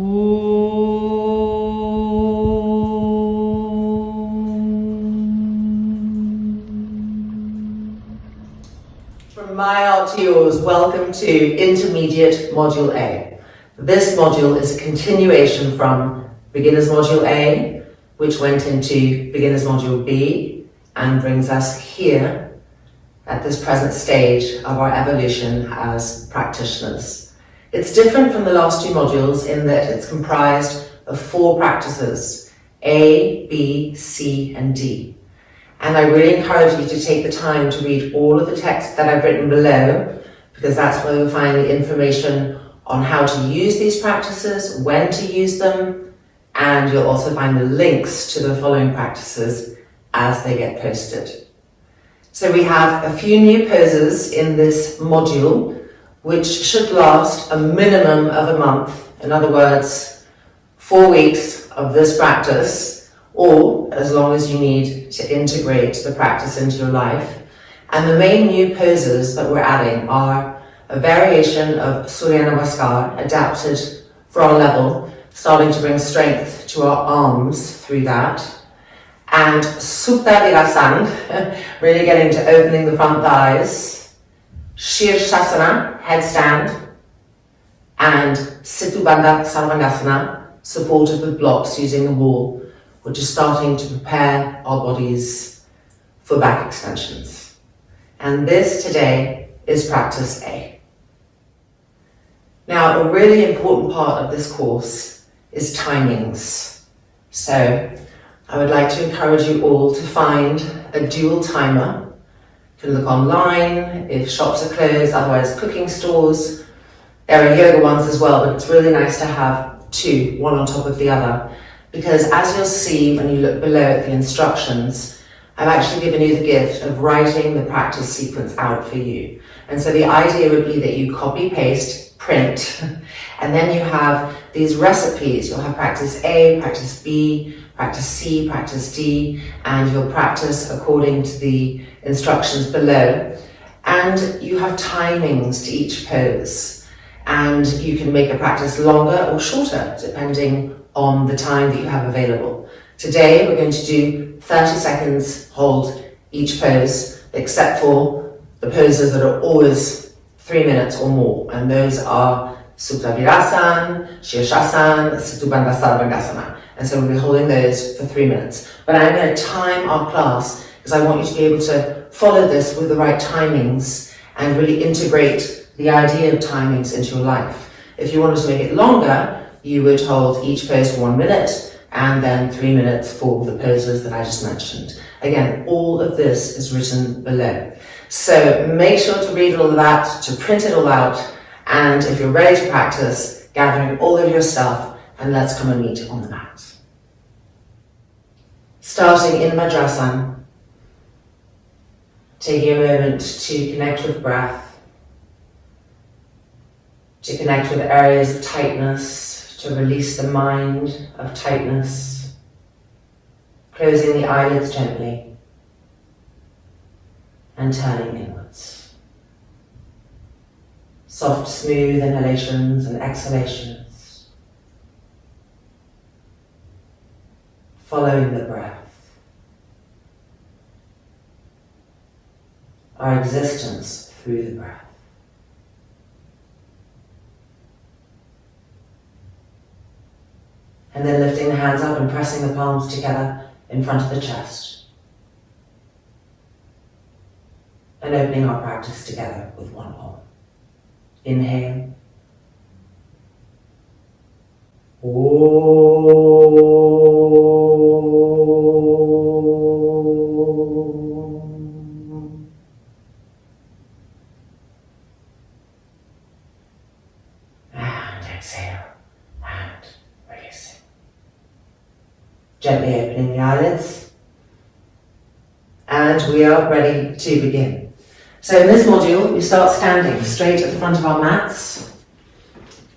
From my heart to yours, welcome to Intermediate Module A. This module is a continuation from Beginner's Module A, which went into Beginner's Module B and brings us here at this present stage of our evolution as practitioners. It's different from the last two modules in that it's comprised of 4 practices, A, B, C, and D. And I really encourage you to take the time to read all of the text that I've written below, because that's where you'll find the information on how to use these practices, when to use them, and you'll also find the links to the following practices as they get posted. So we have a few new poses in this module, which should last a minimum of a month. In other words, 4 weeks of this practice, or as long as you need to integrate the practice into your life. And the main new poses that we're adding are a variation of Surya Namaskar, adapted for our level, starting to bring strength to our arms through that, and Supta Virasana, really getting to opening the front thighs, Sirsasana, Headstand, and Sarvangasana, supported with blocks using the wall, which is starting to prepare our bodies for back extensions. And this today is practice A. Now, a really important part of this course is timings. So I would like to encourage you all to find a dual timer. You can look online if shops are closed, otherwise cooking stores. There are yoga ones as well, but it's really nice to have 2, one on top of the other. Because as you'll see when you look below at the instructions, I've actually given you the gift of writing the practice sequence out for you. And so the idea would be that you copy, paste, print, and then you have these recipes. You'll have practice A, practice B, practice C, practice D, and you'll practice according to the instructions below. And you have timings to each pose. And you can make a practice longer or shorter, depending on the time that you have available. Today we're going to do 30 seconds hold each pose, except for the poses that are always 3 minutes or more, and those are Supta Virasana, Sirsasana, Sarvangasana. And so we'll be holding those for 3 minutes. But I'm going to time our class because I want you to be able to follow this with the right timings and really integrate the idea of timings into your life. If you wanted to make it longer, you would hold each pose for 1 minute and then 3 minutes for the poses that I just mentioned. Again, all of this is written below. So make sure to read all of that, to print it all out, and if you're ready to practice, gathering all of your stuff, and let's come and meet on the mat. Starting in Vajrasana, taking a moment to connect with breath, to connect with areas of tightness, to release the mind of tightness, closing the eyelids gently and turning inwards. Soft, smooth inhalations and exhalations, following the breath. Our existence through the breath. And then lifting the hands up and pressing the palms together in front of the chest. And opening our practice together with one palm. Inhale. And exhale. And releasing. Gently opening the eyelids. And we are ready to begin. So in this module, we start standing straight at the front of our mats,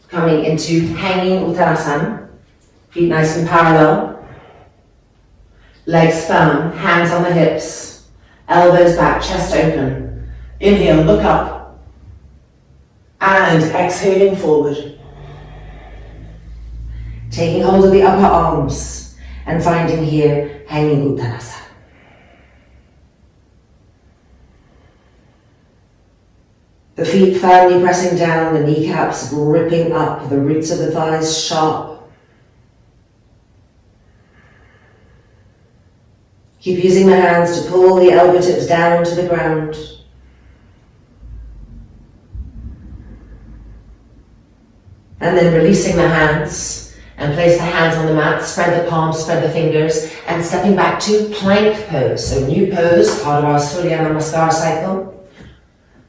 coming into hanging Uttanasana, feet nice and parallel, legs firm, hands on the hips, elbows back, chest open. Inhale, look up, and exhaling forward. Taking hold of the upper arms and finding here hanging Uttanasana. The feet firmly pressing down, the kneecaps gripping up, the roots of the thighs sharp. Keep using the hands to pull the elbow tips down to the ground. And then releasing the hands and place the hands on the mat, spread the palms, spread the fingers, and stepping back to plank pose. So new pose, part of our Surya Namaskar cycle.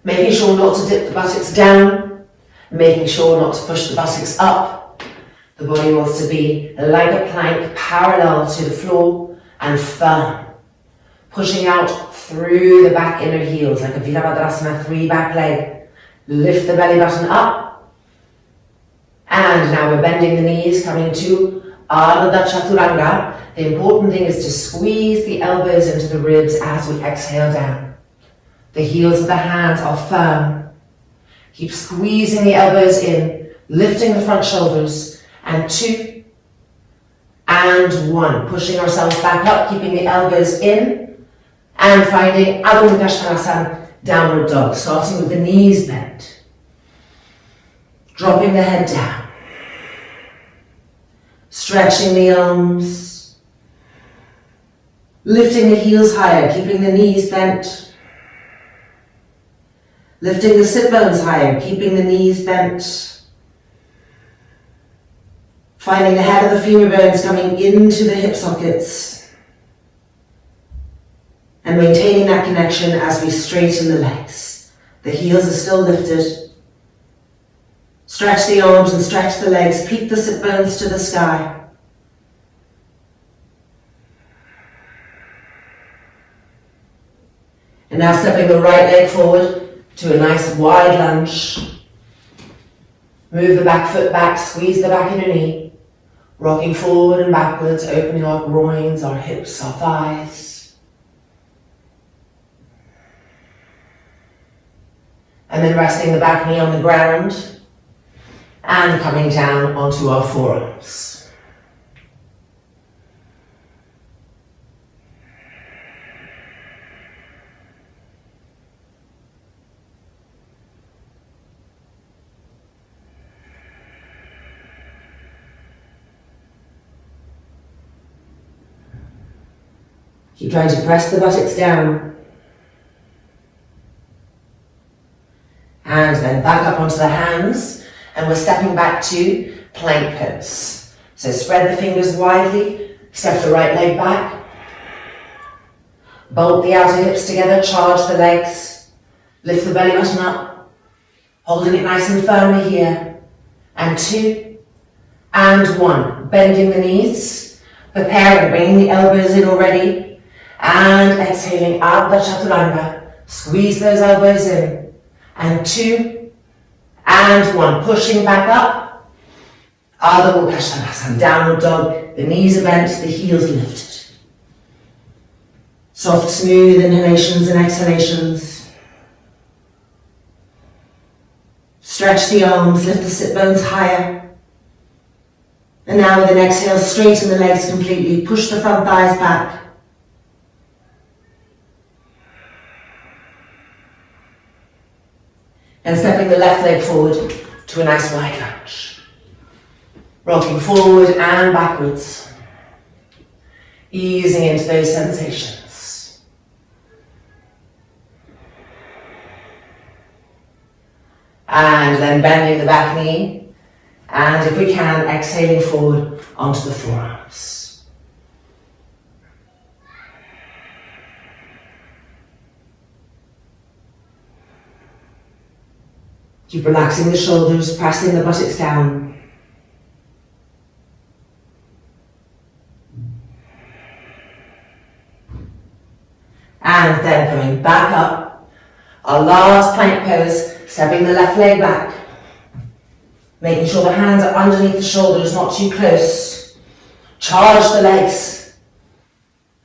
Making sure not to dip the buttocks down, making sure not to push the buttocks up. The body wants to be like a plank, parallel to the floor and firm. Pushing out through the back inner heels, like a Virabhadrasana, 3 back leg. Lift the belly button up. And now we're bending the knees, coming to Ardha Chaturanga. The important thing is to squeeze the elbows into the ribs as we exhale down. The heels of the hands are firm. Keep squeezing the elbows in, lifting the front shoulders, and 2, and 1. Pushing ourselves back up, keeping the elbows in, and finding Adho Mukha Svanasana, downward dog, starting with the knees bent. Dropping the head down. Stretching the arms. Lifting the heels higher, keeping the knees bent. Lifting the sit bones higher, keeping the knees bent. Finding the head of the femur bones coming into the hip sockets. And maintaining that connection as we straighten the legs. The heels are still lifted. Stretch the arms and stretch the legs. Peek the sit bones to the sky. And now stepping the right leg forward to a nice wide lunge. Move the back foot back, squeeze the back inner knee. Rocking forward and backwards, opening our groins, our hips, our thighs. And then resting the back knee on the ground and coming down onto our forearms. Keep trying to press the buttocks down. And then back up onto the hands. And we're stepping back to plank pose. So spread the fingers widely. Step the right leg back. Bolt the outer hips together. Charge the legs. Lift the belly button up. Holding it nice and firmly here. And 2. And 1. Bending the knees. Preparing, bringing the elbows in already. And exhaling, Ardha Chaturanga. Squeeze those elbows in. And 2, and 1. Pushing back up. Adho Mukha Svanasana, downward dog. The knees are bent, the heels are lifted. Soft, smooth inhalations and exhalations. Stretch the arms, lift the sit bones higher. And now with an exhale, straighten the legs completely. Push the front thighs back. And stepping the left leg forward to a nice wide lunge. Rocking forward and backwards. Easing into those sensations. And then bending the back knee. And if we can, exhaling forward onto the forearms. Keep relaxing the shoulders, pressing the buttocks down. And then coming back up. Our last plank pose, stepping the left leg back. Making sure the hands are underneath the shoulders, not too close. Charge the legs.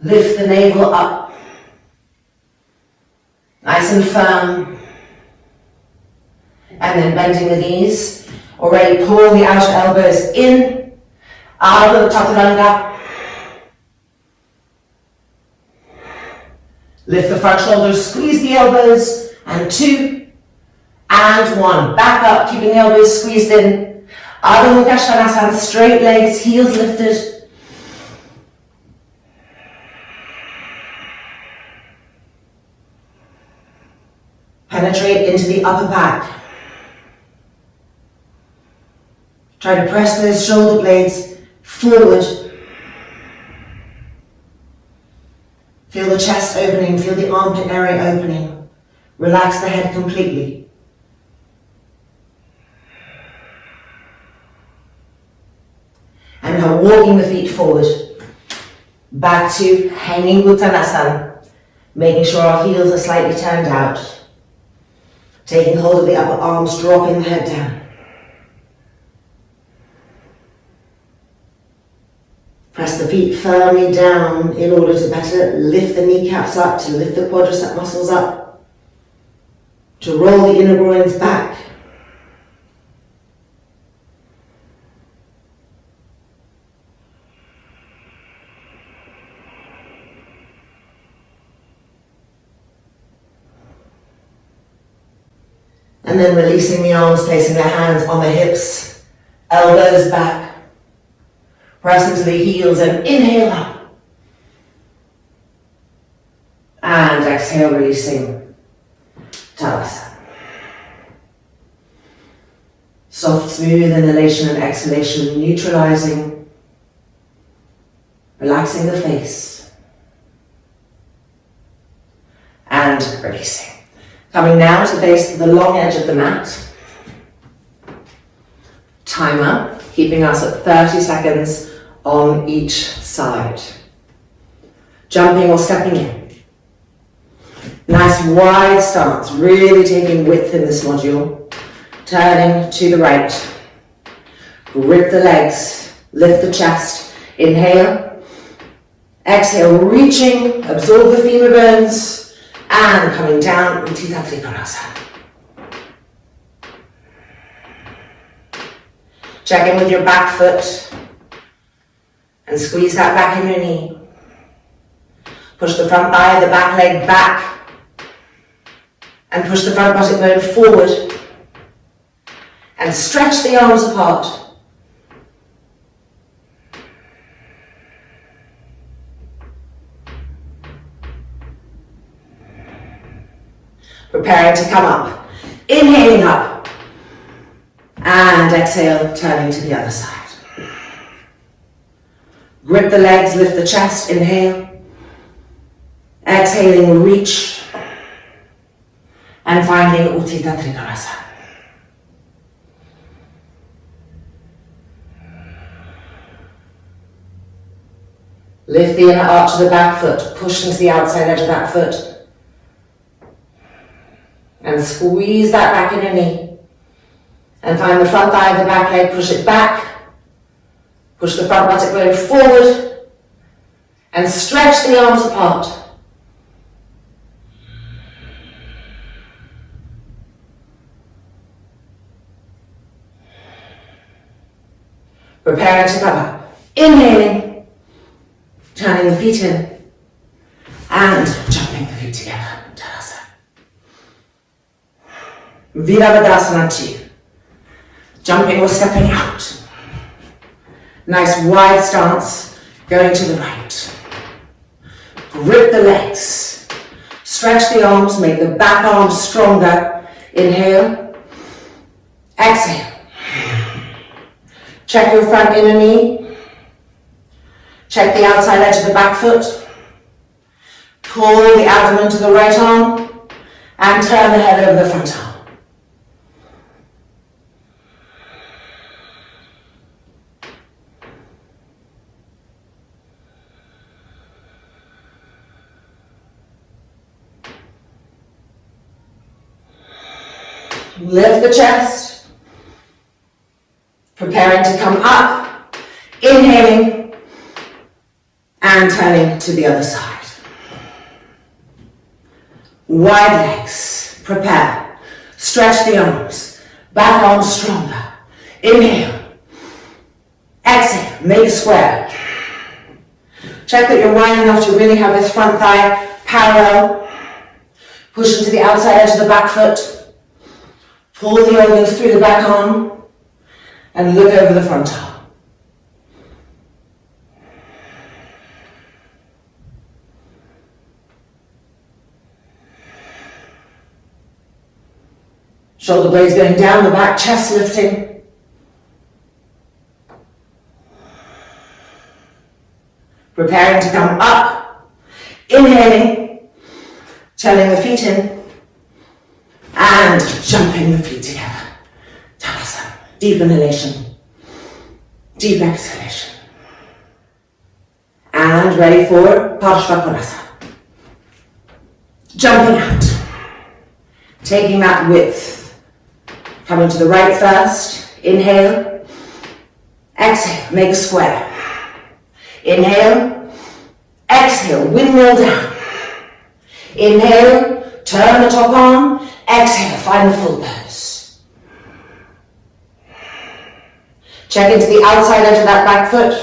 Lift the navel up. Nice and firm. And then bending the knees. Already pull the outer elbows in Out of the chaturanga. Lift the front shoulders, squeeze the elbows, and 2, and 1. Back up, keeping the elbows squeezed in. Adho Mukha Svanasana, straight legs, heels lifted. Penetrate into the upper back. Try to press those shoulder blades forward. Feel the chest opening, feel the armpit area opening. Relax the head completely. And now walking the feet forward. Back to hanging Uttanasana. Making sure our heels are slightly turned out. Taking hold of the upper arms, dropping the head down. Press the feet firmly down in order to better lift the kneecaps up, to lift the quadricep muscles up, to roll the inner groins back. And then releasing the arms, placing the hands on the hips, elbows back. Press into the heels and inhale up. And exhale, releasing Tadasana. Soft, smooth inhalation and exhalation, neutralizing, relaxing the face. And releasing. Coming now to face the long edge of the mat. Timer, keeping us at 30 seconds on each side. Jumping or stepping in. Nice wide stance, really taking width in this module. Turning to the right. Grip the legs, lift the chest. Inhale. Exhale, reaching, absorb the femur bones. And coming down, Supta Virasana. Check in with your back foot. And squeeze that back in your knee. Push the front thigh of the back leg back. And push the front buttock bone forward. And stretch the arms apart. Preparing to come up. Inhaling up. And exhale, turning to the other side. Grip the legs, lift the chest, inhale. Exhaling, reach. And finding Utthita Trikonasana. Lift the inner arch of the back foot, push into the outside edge of that foot. And squeeze that back in your knee. And find the front thigh of the back leg, push it back. Push the front buttock bone forward. And stretch the arms apart. Preparing to come up. Inhaling. Turning the feet in. And jumping the feet together. Tadasana. Virabhadasana 2. Jumping or stepping out. Nice wide stance, going to the right. Grip the legs. Stretch the arms, make the back arms stronger. Inhale. Exhale. Check your front inner knee. Check the outside edge of the back foot. Pull the abdomen to the right arm and turn the head over the front arm. Lift the chest, preparing to come up, inhaling, and turning to the other side. Wide legs, prepare, stretch the arms, back arms stronger. Inhale, Exhale, make a square. Check that you're wide enough to really have this front thigh parallel. Push into the outside edge of the back foot. Pull the elbows through the back arm and look over the front arm. Shoulder blades going down the back, chest lifting. Preparing to come up. Inhaling, turning the feet in, and jumping the feet together. Tadasana. Deep inhalation, deep exhalation. And ready for Parshvakonasana. Jumping out, taking that width. Coming to the right first, inhale, exhale, make a square. Inhale, exhale, windmill down. Inhale, turn the top arm, exhale, find the full pose. Check into the outside edge of that back foot.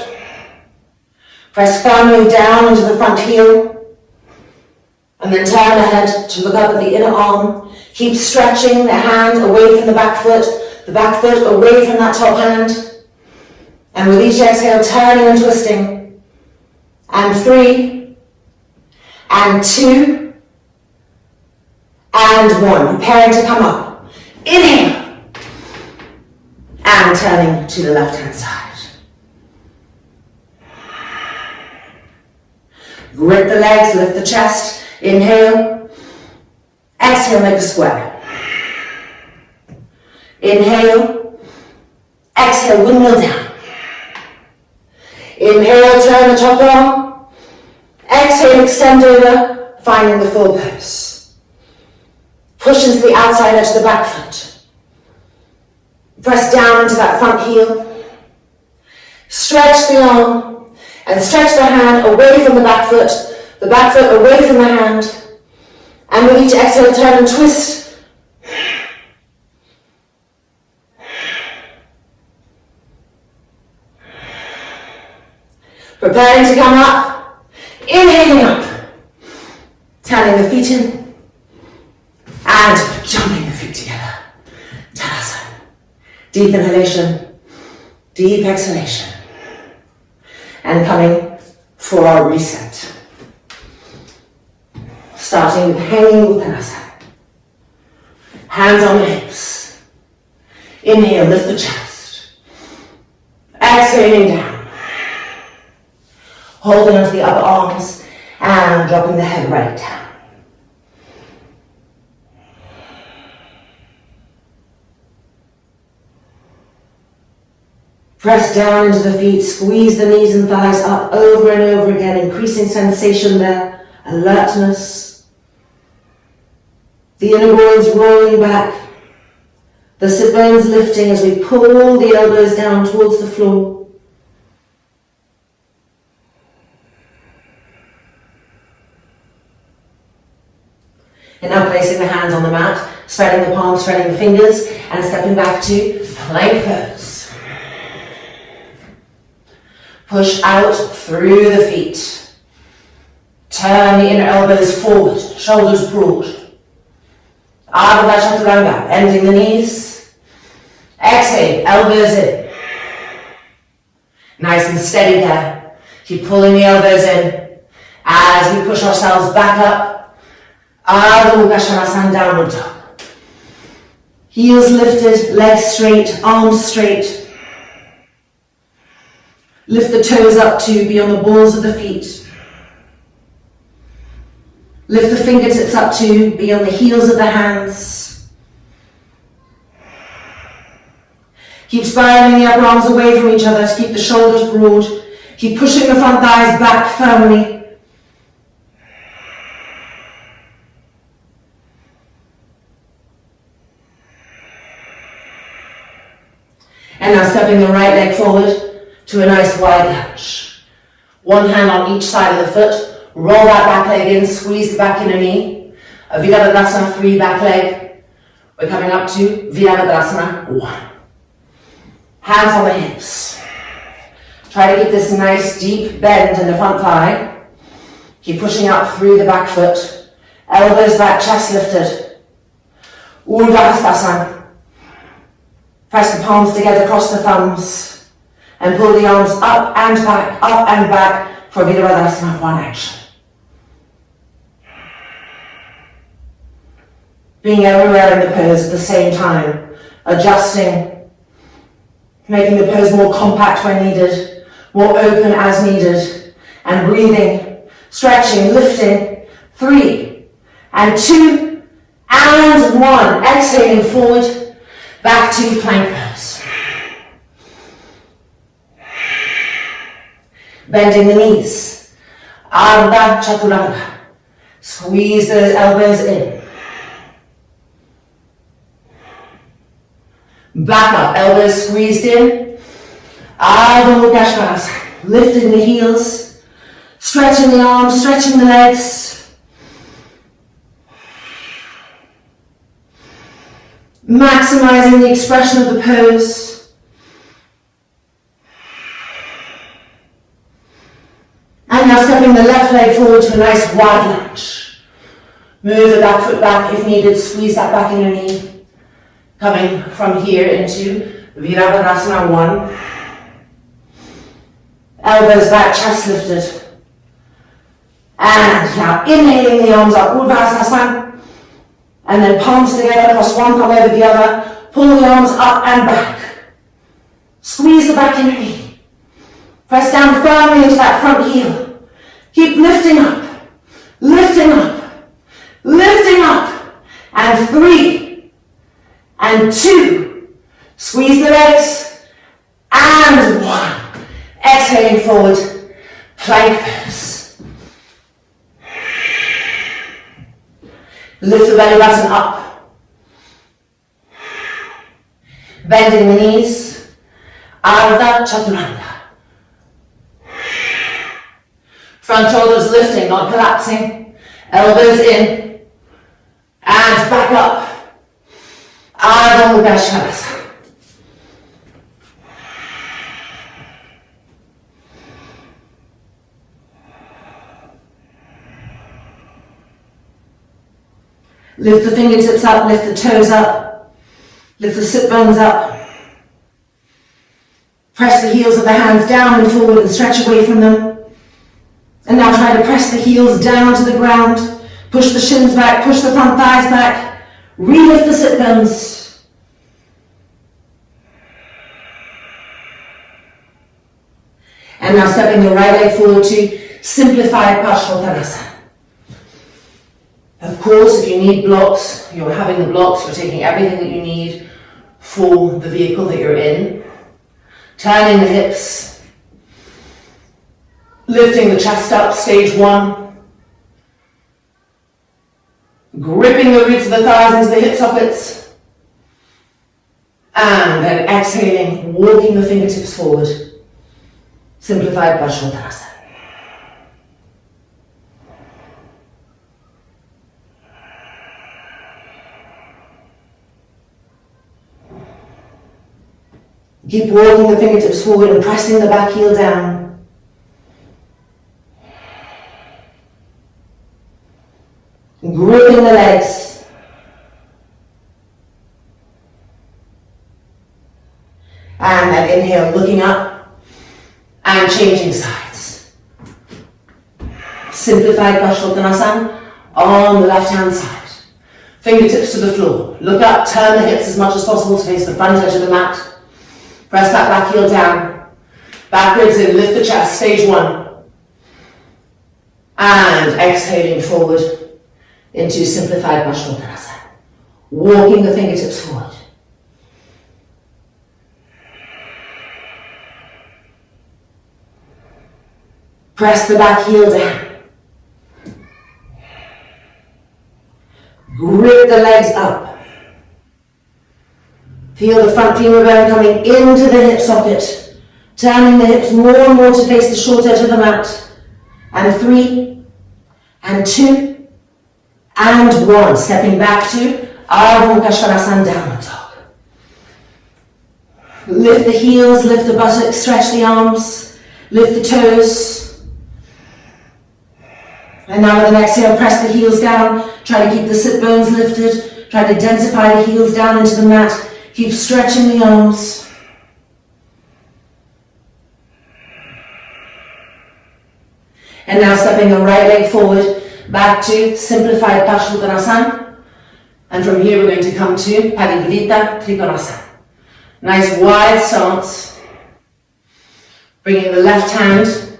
Press firmly down into the front heel. And then turn the head to look up at the inner arm. Keep stretching the hand away from the back foot away from that top hand. And with each exhale, turning and twisting. And 3, and 2, and 1. Preparing to come up. Inhale. And turning to the left-hand side. Grip the legs, lift the chest. Inhale. Exhale, make a square. Inhale. Exhale, windmill down. Inhale, turn the top arm. Exhale, extend over, finding the full pose. Push into the outside edge of the back foot. Press down into that front heel. Stretch the arm and stretch the hand away from the back foot away from the hand. And with each exhale, turn and twist. Preparing to come up. Inhaling up. Turning the feet in. And jumping the feet together. Tadasana. Deep inhalation. Deep exhalation. And coming for our reset. Starting with hanging Uttanasana. Hands on the hips. Inhale, lift the chest. Exhaling down. Holding onto the upper arms and dropping the head right down. Press down into the feet, squeeze the knees and thighs up over and over again, increasing sensation there, alertness. The inner groins rolling back, the sit bones lifting as we pull the elbows down towards the floor. And now placing the hands on the mat, spreading the palms, spreading the fingers, and stepping back to plank pose. Push out through the feet. Turn the inner elbows forward, shoulders broad. Ardha Chaturanga, bending the knees. Exhale, elbows in. Nice and steady there. Keep pulling the elbows in as we push ourselves back up. Ardha Mukha downward dog. Heels lifted, legs straight, arms straight. Lift the toes up to be on the balls of the feet. Lift the fingertips up to be on the heels of the hands. Keep spiraling the upper arms away from each other to keep the shoulders broad. Keep pushing the front thighs back firmly. And now stepping the right leg forward to a nice wide lunge. One hand on each side of the foot. Roll that back leg in, squeeze the back inner knee. A Virabhadrasana, 3 back leg. We're coming up to Virabhadrasana 1. Hands on the hips. Try to get this nice deep bend in the front thigh. Keep pushing up through the back foot. Elbows back, chest lifted. Urdhva. Press the palms together across the thumbs and pull the arms up and back for Virasana, one action. Being everywhere in the pose at the same time, adjusting, making the pose more compact when needed, more open as needed, and breathing, stretching, lifting, 3 and 2 and 1. Exhaling forward, back to plank pose. Bending the knees. Ardha Chaturanga. Squeeze those elbows in. Back up, elbows squeezed in. Ardha Mukha Svanasana. Lifting the heels. Stretching the arms, stretching the legs. Maximizing the expression of the pose. And now stepping the left leg forward to a nice wide lunge. Move the back foot back if needed, squeeze that back inner knee. Coming from here into Virasana 1. Elbows back, chest lifted. And now inhaling the arms up, Urdhva. And then palms together, across one palm over the other. Pull the arms up and back. Squeeze the back inner knee. Press down firmly into that front heel. Keep lifting up, lifting up, lifting up. And 3 and 2. Squeeze the legs. And 1. Exhaling forward, plank pose. Lift the belly button up. Bending the knees. Ardha Chaturanga. Front shoulders lifting, not collapsing. Elbows in. And back up. Ardha Mukha Svanasana. Lift the fingertips up, lift the toes up, lift the sit bones up. Press the heels of the hands down and forward and stretch away from them. And now try to press the heels down to the ground. Push the shins back, push the front thighs back. Relift the sit bones. And now stepping the right leg forward to simplified Paschimottanasana. Of course, if you need blocks, you're having the blocks, you're taking everything that you need for the vehicle that you're in. Turning the hips. Lifting the chest up, stage 1. Gripping the roots of the thighs into the hip sockets. And then exhaling, walking the fingertips forward. Simplified Paschimottanasana. Keep walking the fingertips forward and pressing the back heel down. Gripping the legs. And then inhale, looking up and changing sides. Simplified Paschimottanasana on the left hand side. Fingertips to the floor. Look up, turn the hips as much as possible to face the front edge of the mat. Press that back heel down. Backwards in, lift the chest, stage 1. And exhaling forward into simplified Paschimottanasana. Walking the fingertips forward. Press the back heel down. Grip the legs up. Feel the front femur bone coming into the hip socket, turning the hips more and more to face the short edge of the mat. And 3 and 2 and 1. Stepping back to Ardha Mukha Svanasana, downward dog. Lift the heels, lift the buttocks, stretch the arms. Lift the toes. And now with an exhale, press the heels down. Try to keep the sit bones lifted. Try to densify the heels down into the mat. Keep stretching the arms. And now stepping the right leg forward, back to simplified Parsvottanasana. And from here we're going to come to Parivrtta Trikonasana. Nice wide stance. Bringing the left hand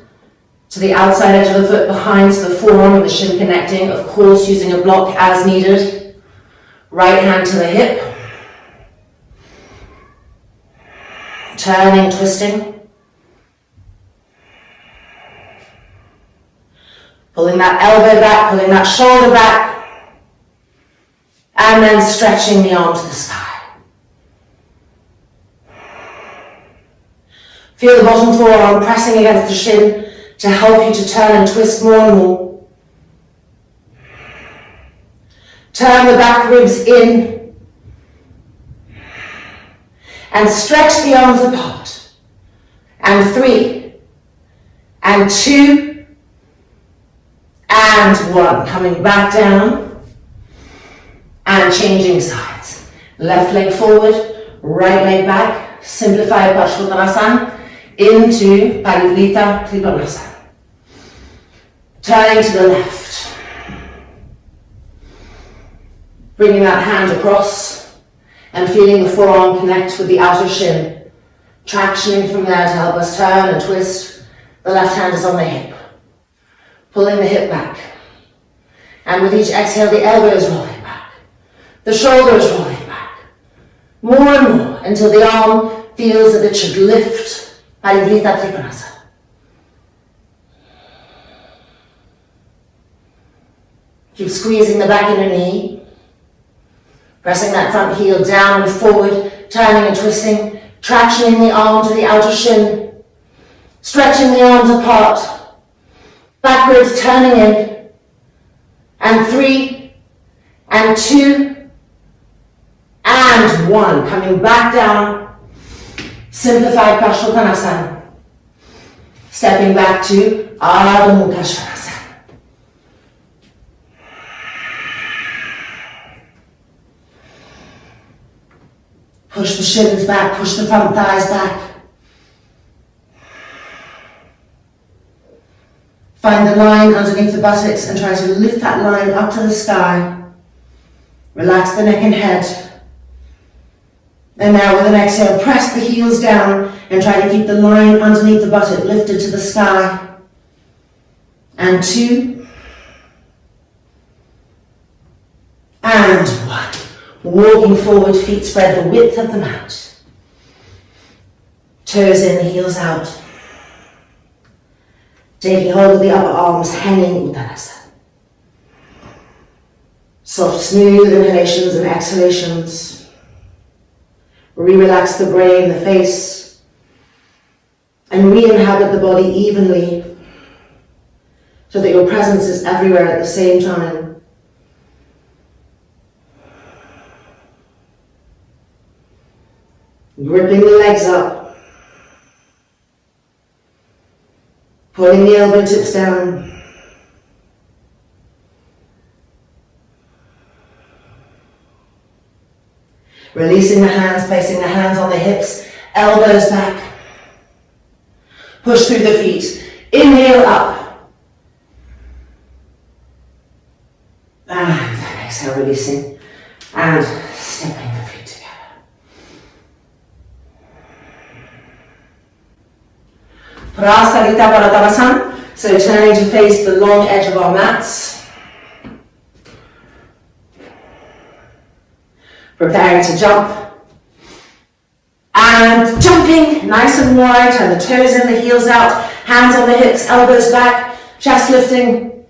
to the outside edge of the foot behind, so the forearm and the shin connecting. Of course, using a block as needed. Right hand to the hip. Turning, twisting. Pulling that elbow back, pulling that shoulder back. And then stretching the arm to the sky. Feel the bottom forearm pressing against the shin to help you to turn and twist more and more. Turn the back ribs in. And stretch the arms apart. And 3. And 2. And 1. Coming back down. And changing sides. Left leg forward, right leg back. Simplified Parsvottanasana into Parivrtta Trikonasana. Turning to the left. Bringing that hand across and feeling the forearm connect with the outer shin. Tractioning from there to help us turn and twist. The left hand is on the hip. Pulling the hip back. And with each exhale, the elbow is rolling back. The shoulder is rolling back. More and more until the arm feels that it should lift. Parivrtta Trikonasana. Keep squeezing the back inner knee. Pressing that front heel down and forward, turning and twisting, tractioning the arm to the outer shin, stretching the arms apart, backwards turning in, and 3, and 2, and 1, coming back down, simplified Parsvottanasana, stepping back to Ardha Mukha Svanasana. Push the shins back, push the front thighs back. Find the line underneath the buttocks and try to lift that line up to the sky. Relax the neck and head. And now with an exhale, press the heels down and try to keep the line underneath the buttock lifted to the sky. And 2. And 1. Walking forward, feet spread the width of the mat. Toes in, heels out. Taking hold of the upper arms, hanging Uttanasana. Soft, smooth inhalations and exhalations. Re-relax the brain, the face, and re-inhabit the body evenly so that your presence is everywhere at the same time. Gripping the legs up, pulling the elbow tips down. Releasing the hands, placing the hands on the hips, elbows back. Push through the feet. Inhale up. And then exhale, releasing. And stepping the feet together. Prasarita Parattanasana. So turning to face the long edge of our mats. Preparing to jump. And jumping nice and wide, and the toes in, the heels out, hands on the hips, elbows back, chest lifting.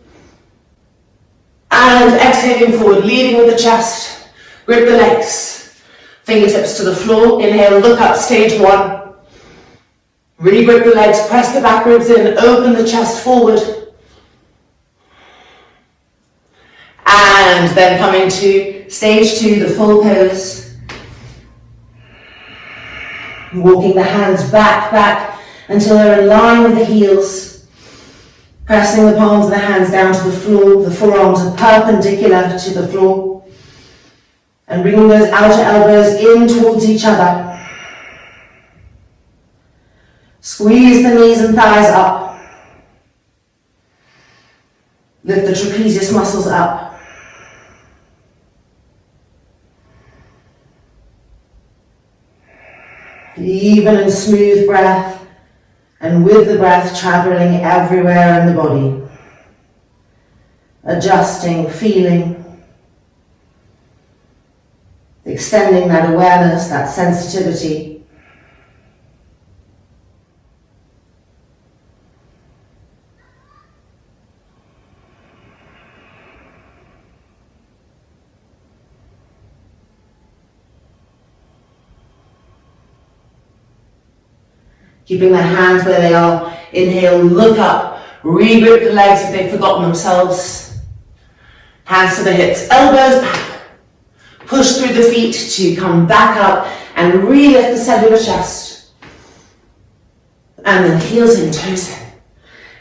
And exhaling forward, leading with the chest. Grip the legs. Fingertips to the floor. Inhale, look up, stage 1. Really grip the legs, press the back ribs in, open the chest forward. And then coming to stage 2, the full pose. Walking the hands back, until they're in line with the heels, pressing the palms of the hands down to the floor. The forearms are perpendicular to the floor, and bringing those outer elbows in towards each other. Squeeze the knees and thighs up. Lift the trapezius muscles up. Even and smooth breath, and with the breath traveling everywhere in the body. Adjusting, feeling, extending that awareness, that sensitivity. Keeping the hands where they are. Inhale, look up, re-grip the legs if they've forgotten themselves. Hands to the hips, elbows back. Push through the feet to come back up and re-lift the center of the chest. And then heels in, toes in.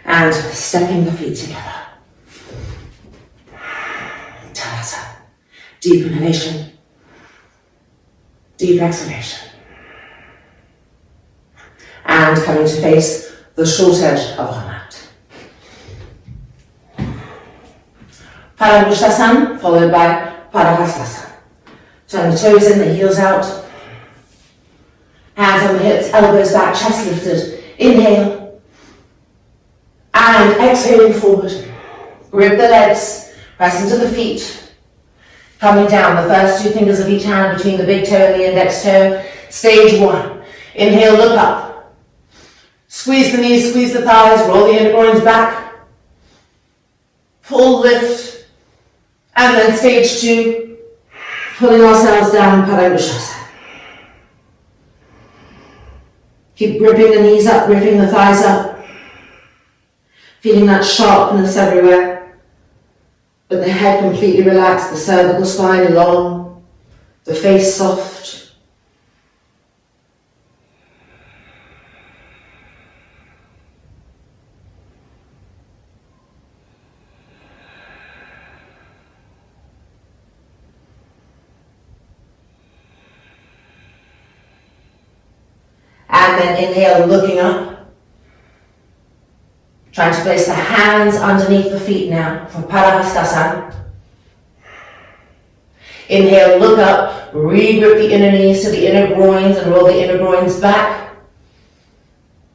And stepping the feet together. Tadasana. Deep inhalation. Deep exhalation. And coming to face the short edge of our mat. Paramukshasana followed by Parahastasana. Turn the toes in, the heels out. Hands on the hips, elbows back, chest lifted. Inhale. And exhaling forward. Grip the legs, press into the feet. Coming down, the first two fingers of each hand between the big toe and the index toe. Stage one. Inhale, look up. Squeeze the knees, squeeze the thighs, roll the inner groins back. Full lift. And then stage two, pulling ourselves down, Paramukshasana. Keep gripping the knees up, gripping the thighs up. Feeling that sharpness everywhere. But the head completely relaxed, the cervical spine long, the face soft. And then inhale, looking up. Trying to place the hands underneath the feet now for Parahastasana. Inhale, look up, re-grip the inner knees to the inner groins and roll the inner groins back.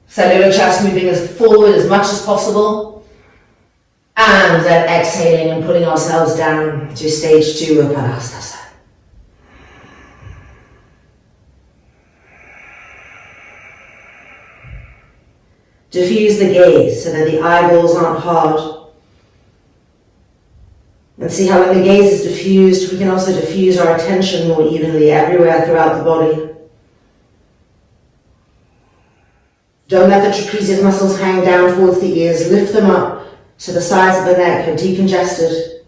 Cellular chest moving as forward as much as possible. And then exhaling and putting ourselves down to stage two of Parahastasana. Diffuse the gaze so that the eyeballs aren't hard. And see how when the gaze is diffused, we can also diffuse our attention more evenly everywhere throughout the body. Don't let the trapezius muscles hang down towards the ears. Lift them up so the sides of the neck are decongested.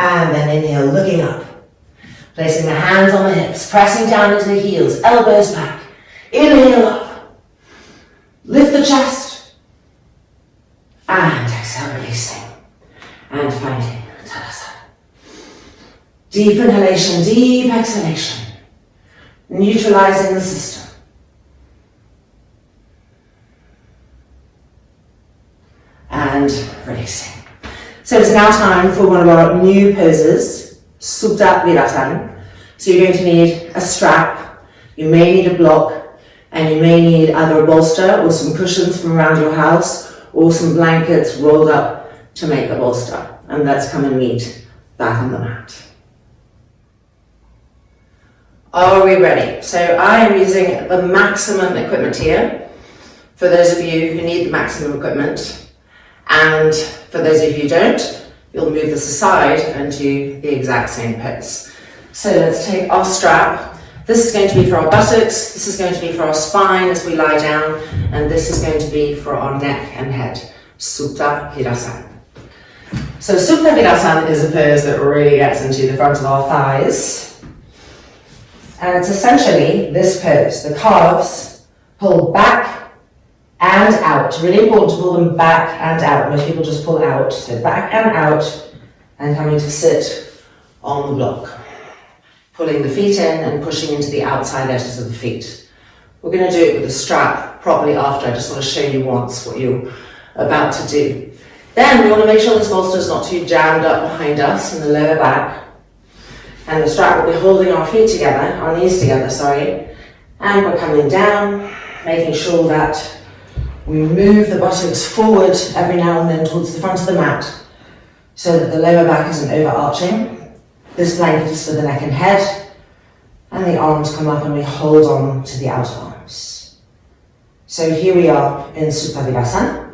And then inhale, looking up. Placing the hands on the hips, pressing down into the heels, elbows back. Inhale up. Lift the chest. And exhale, releasing. And finding Tadasana. Deep inhalation, deep exhalation. Neutralizing the system. And releasing. So it's now time for one of our new poses, Supta Virasana. So you're going to need a strap, you may need a block, and you may need either a bolster or some cushions from around your house, or some blankets rolled up to make a bolster. And let's come and meet back on the mat. Are we ready? So I am using the maximum equipment here, for those of you who need the maximum equipment. And for those of you who don't, you'll move this aside and do the exact same pose. So let's take our strap. This is going to be for our buttocks, this is going to be for our spine as we lie down, and this is going to be for our neck and head. Supta Virasana. So Supta Virasana is a pose that really gets into the front of our thighs. And it's essentially this pose. The calves pull back and out. Really important to pull them back and out. Most people just pull out. So back and out, and coming to sit on the block. Pulling the feet in and pushing into the outside edges of the feet. We're going to do it with the strap properly after. I just want to show you once what you're about to do. Then we want to make sure this bolster is not too jammed up behind us in the lower back. And the strap will be holding our feet together, our knees together, sorry. And we're coming down, making sure that we move the buttocks forward every now and then towards the front of the mat so that the lower back isn't overarching. This blanket is for the neck and head, and the arms come up and we hold on to the outer arms. So here we are in Supta Virasana.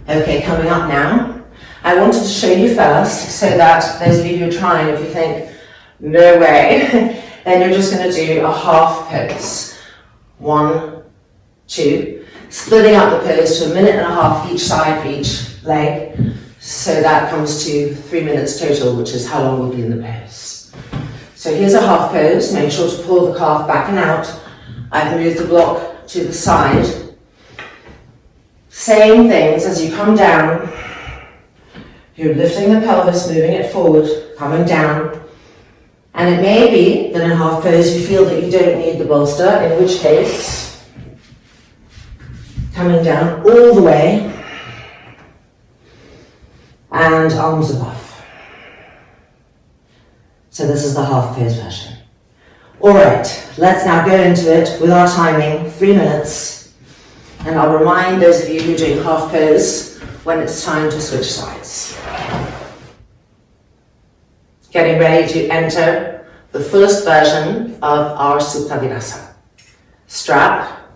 Okay, coming up now, I wanted to show you first so that those of you who are trying, if you think, no way, then you're just going to do a half pose. 1, 2, splitting up the pose to 1.5 minutes each side for each leg. So that comes to 3 minutes total, which is how long we'll be in the pose. So here's a half pose. Make sure to pull the calf back and out. I've moved the block to the side. Same things as you come down. You're lifting the pelvis, moving it forward, coming down. And it may be that in half pose you feel that you don't need the bolster, in which case, coming down all the way and arms above. So this is the half pose version. All right, let's now go into it with our timing, 3 minutes. And I'll remind those of you who are doing half pose when it's time to switch sides. Getting ready to enter the fullest version of our Supta Virasana. Strap.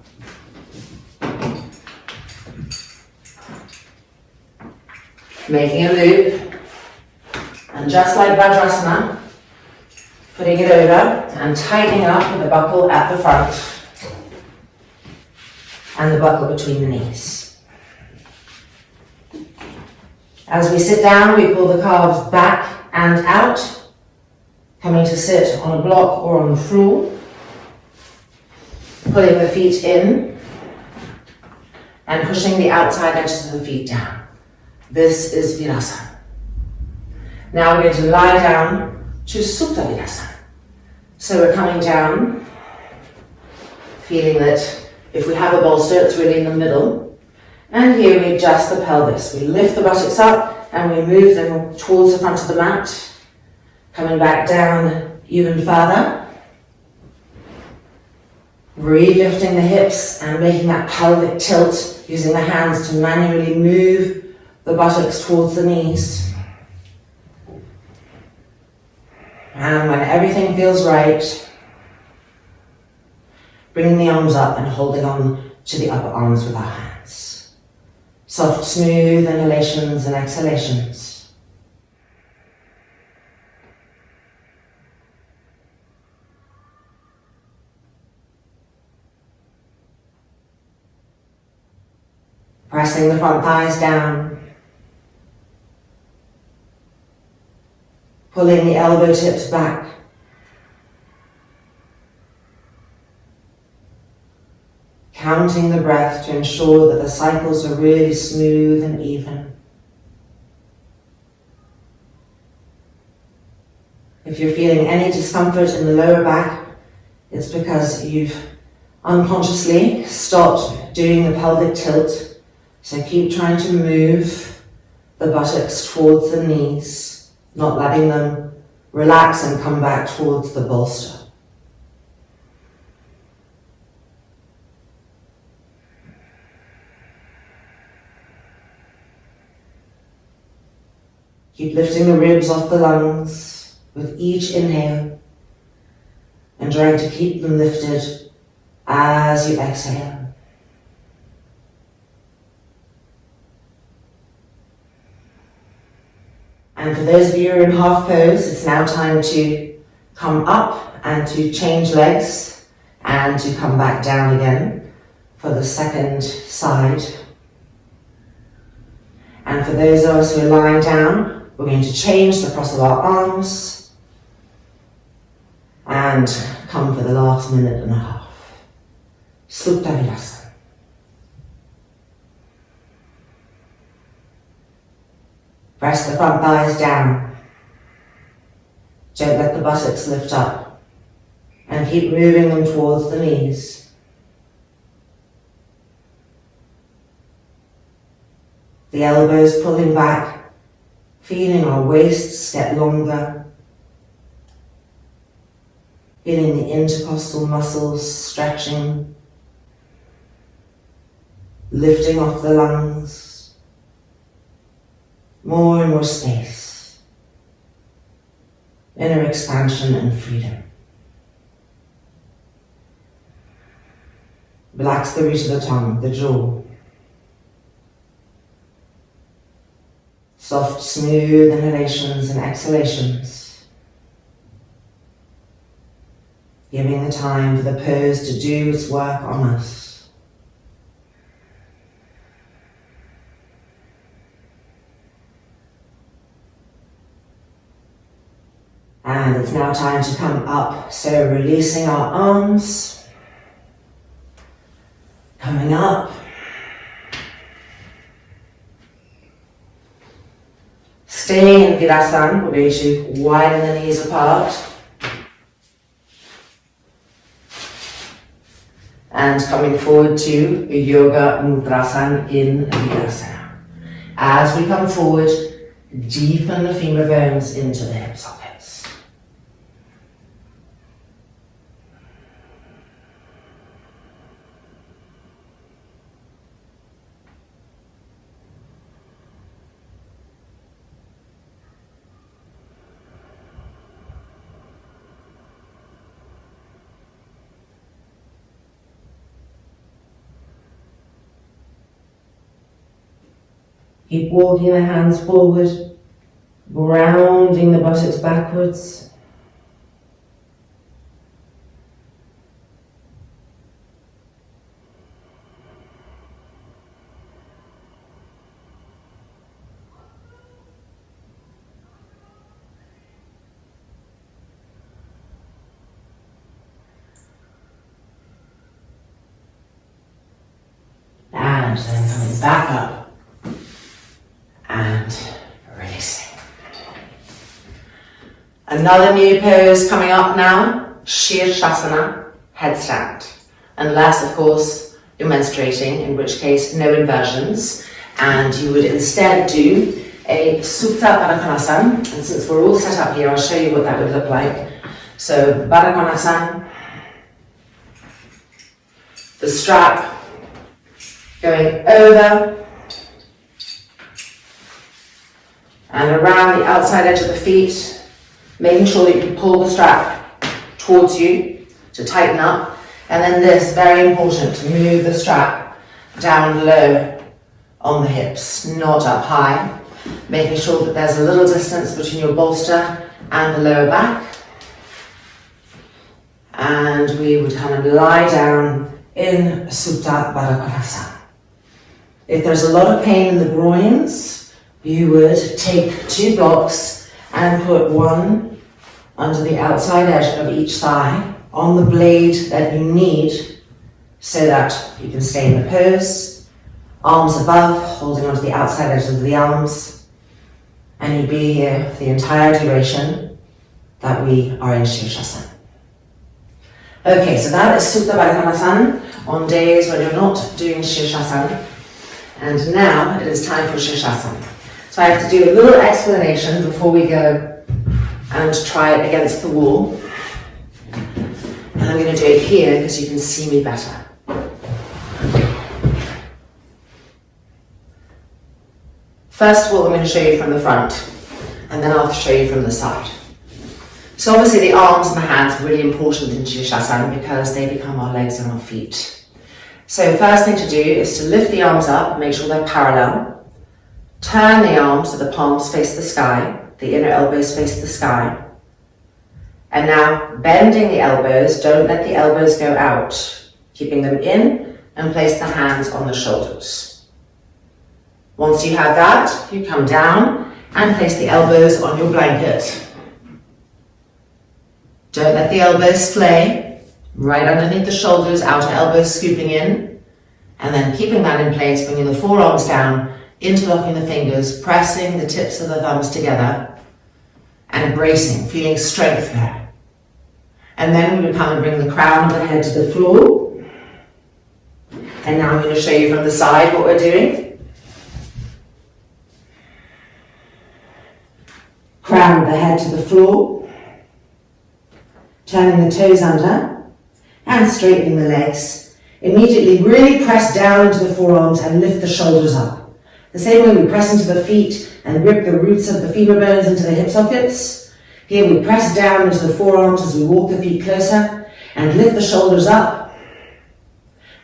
Making a loop. And just like Vajrasana, putting it over and tightening up with the buckle at the front. And the buckle between the knees. As we sit down, we pull the calves back and out, coming to sit on a block or on the floor, pulling the feet in and pushing the outside edges of the feet down. This is Virasana. Now we're going to lie down to Supta Virasana. So we're coming down, feeling that if we have a bolster, it's really in the middle. And here we adjust the pelvis. We lift the buttocks up and we move them towards the front of the mat. Coming back down even further. Re-lifting the hips and making that pelvic tilt, using the hands to manually move the buttocks towards the knees. And when everything feels right, bringing the arms up and holding on to the upper arms with our hands. Soft, smooth inhalations and exhalations. Pressing the front thighs down. Pulling the elbow tips back. Counting the breath to ensure that the cycles are really smooth and even. If you're feeling any discomfort in the lower back, it's because you've unconsciously stopped doing the pelvic tilt. So keep trying to move the buttocks towards the knees, not letting them relax and come back towards the bolster. Keep lifting the ribs off the lungs with each inhale and trying to keep them lifted as you exhale. And for those of you who are in half pose, it's now time to come up and to change legs and to come back down again for the second side. And for those of us who are lying down, We're going to change the cross of our arms and come for the last minute and a half. Supta Virasana. Press the front thighs down. Don't let the buttocks lift up. And keep moving them towards the knees. The elbows pulling back, feeling our waists get longer. Feeling the intercostal muscles stretching, lifting off the lungs. More and more space, inner expansion and freedom. Relax the root of the tongue, the jaw. Soft, smooth inhalations and exhalations. Giving the time for the pose to do its work on us. And it's now time to come up. So releasing our arms. Coming up. Staying in Virasana, we're going to widen the knees apart. And coming forward to Yoga Mudrasana in Virasana. As we come forward, deepen the femur bones into the hip sockets. Keep walking the hands forward, grounding the buttocks backwards. And then coming back up. And releasing. Another new pose coming up now, Sirsasana, headstand. Unless, of course, you're menstruating, in which case no inversions. And you would instead do a Supta Virasana. And since we're all set up here, I'll show you what that would look like. So, Virasana, the strap going over and around the outside edge of the feet, making sure that you can pull the strap towards you to tighten up. And then this, very important, to move the strap down low on the hips, not up high, making sure that there's a little distance between your bolster and the lower back. And we would kind of lie down in Supta Virasana. If there's a lot of pain in the groins, you would take 2 blocks and put one under the outside edge of each thigh on the blade that you need so that you can stay in the pose. Arms above, holding onto the outside edge of the arms. And you'd be here for the entire duration that we are in Sirsasana. Okay, so that is Supta Virasana on days when you're not doing Sirsasana. And now it is time for Sirsasana. So I have to do a little explanation before we go and try it against the wall. And I'm going to do it here because you can see me better. First of all, I'm going to show you from the front, and then I'll show you from the side. So obviously the arms and the hands are really important in Sirsasana because they become our legs and our feet. So first thing to do is to lift the arms up, make sure they're parallel. Turn the arms so the palms face the sky, the inner elbows face the sky. And now bending the elbows, don't let the elbows go out, keeping them in, and place the hands on the shoulders. Once you have that, you come down and place the elbows on your blanket. Don't let the elbows splay. Right underneath the shoulders, outer elbows scooping in, and then keeping that in place, bringing the forearms down, interlocking the fingers, pressing the tips of the thumbs together, and embracing, feeling strength there. And then we would come and bring the crown of the head to the floor. And now I'm going to show you from the side what we're doing. Crown of the head to the floor, turning the toes under and straightening the legs. Immediately really press down into the forearms and lift the shoulders up. The same way we press into the feet and grip the roots of the femur bones into the hip sockets. Here we press down into the forearms as we walk the feet closer and lift the shoulders up.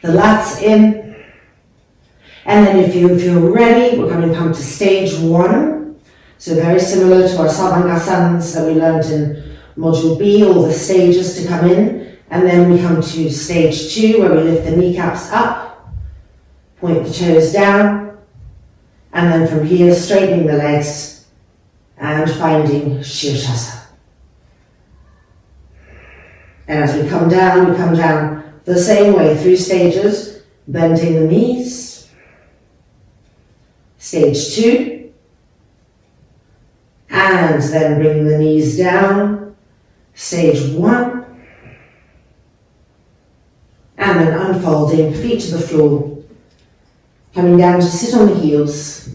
The lats in. And then if you're ready, we're going to come to stage 1. So very similar to our asanas that we learned in module B, all the stages to come in. And then we come to stage 2 where we lift the kneecaps up, point the toes down, and then from here straightening the legs and finding Sirsasana. And as we come down the same way, 3 stages, bending the knees. Stage 2. And then bringing the knees down. Stage 1. And then unfolding, feet to the floor. Coming down to sit on the heels.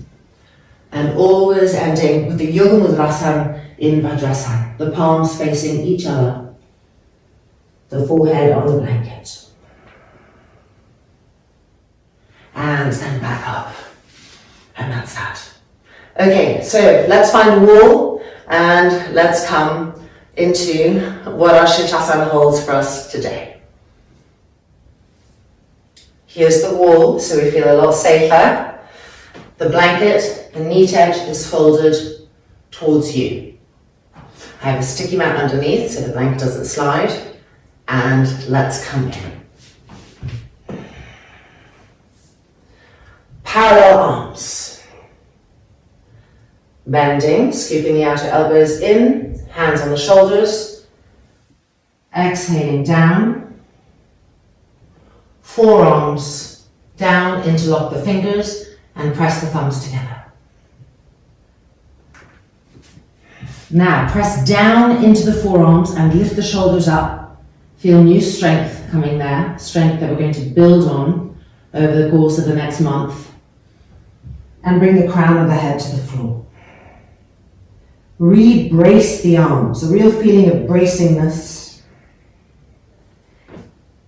And always ending with the Yoga Mudrasana in Vajrasana. The palms facing each other. The forehead on the blanket. And then back up. And that's that. Okay, so let's find a wall and let's come into what our Sirsasana holds for us today. Here's the wall, so we feel a lot safer. The blanket, the knee edge is folded towards you. I have a sticky mat underneath so the blanket doesn't slide. And let's come in. Parallel arms. Bending, scooping the outer elbows in, hands on the shoulders. Exhaling down. Forearms down, interlock the fingers and press the thumbs together. Now press down into the forearms and lift the shoulders up. Feel new strength coming there, strength that we're going to build on over the course of the next month. And bring the crown of the head to the floor. Re-brace the arms, a real feeling of bracingness.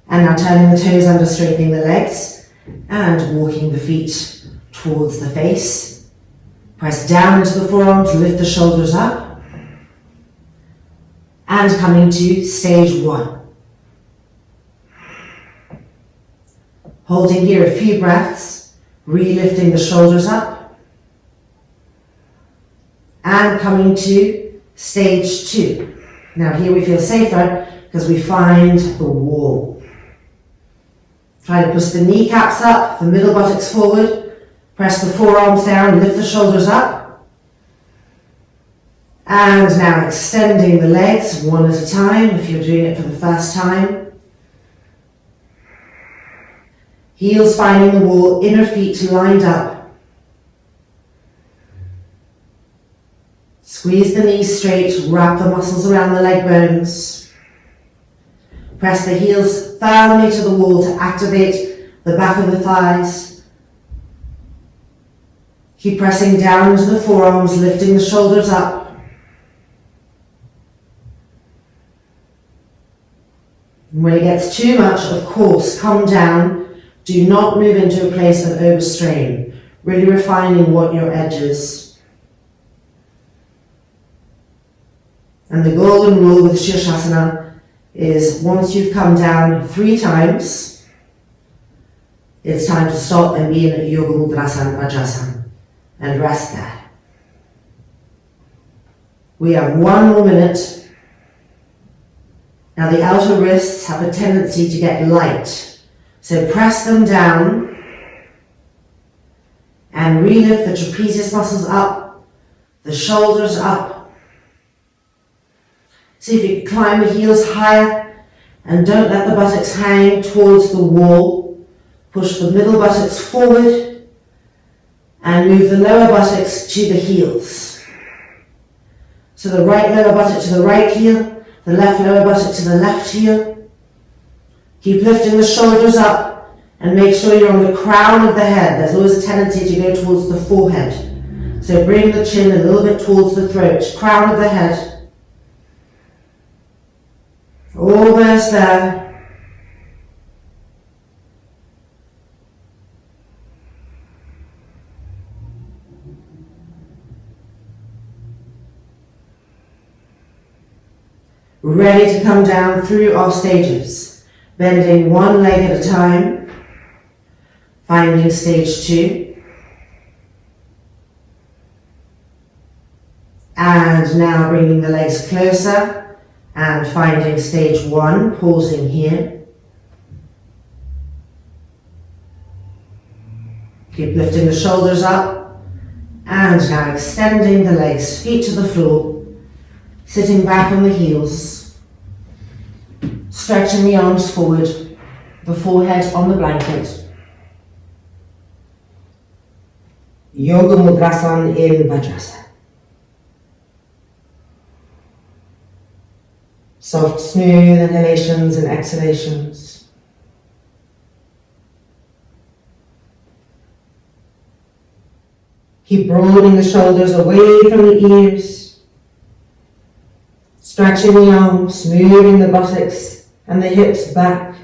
And now turning the toes under, straightening the legs, and walking the feet towards the face. Press down into the forearms, lift the shoulders up. And coming to stage 1. Holding here a few breaths, re-lifting the shoulders up. And coming to stage 2. Now here we feel safer because we find the wall. Try to push the kneecaps up, the middle buttocks forward. Press the forearms down, lift the shoulders up. And now extending the legs one at a time if you're doing it for the first time. Heels finding the wall, inner feet lined up. Squeeze the knees straight, wrap the muscles around the leg bones. Press the heels firmly to the wall to activate the back of the thighs. Keep pressing down into the forearms, lifting the shoulders up. And when it gets too much, of course, come down. Do not move into a place of overstrain, really refining what your edge is. And the golden rule with Sirsasana is once you've come down 3 times, it's time to stop and be in Yoga Mudrasana Vajrasana and rest there. We have 1 more minute. Now the outer wrists have a tendency to get light. So press them down and re-lift the trapezius muscles up, the shoulders up. See if you can climb the heels higher and don't let the buttocks hang towards the wall. Push the middle buttocks forward and move the lower buttocks to the heels. So the right lower buttock to the right heel, the left lower buttock to the left heel. Keep lifting the shoulders up and make sure you're on the crown of the head. There's always a tendency to go towards the forehead. So bring the chin a little bit towards the throat, crown of the head. Almost there. Ready to come down through our stages, bending one leg at a time, finding stage 2. And now bringing the legs closer and finding stage 1, pausing here. Keep lifting the shoulders up and now extending the legs, feet to the floor, sitting back on the heels, stretching the arms forward, the forehead on the blanket. Yoga Mudrasana in Vajrasana. Soft, smooth inhalations and exhalations. Keep broadening the shoulders away from the ears. Stretching the arms, moving the buttocks and the hips back.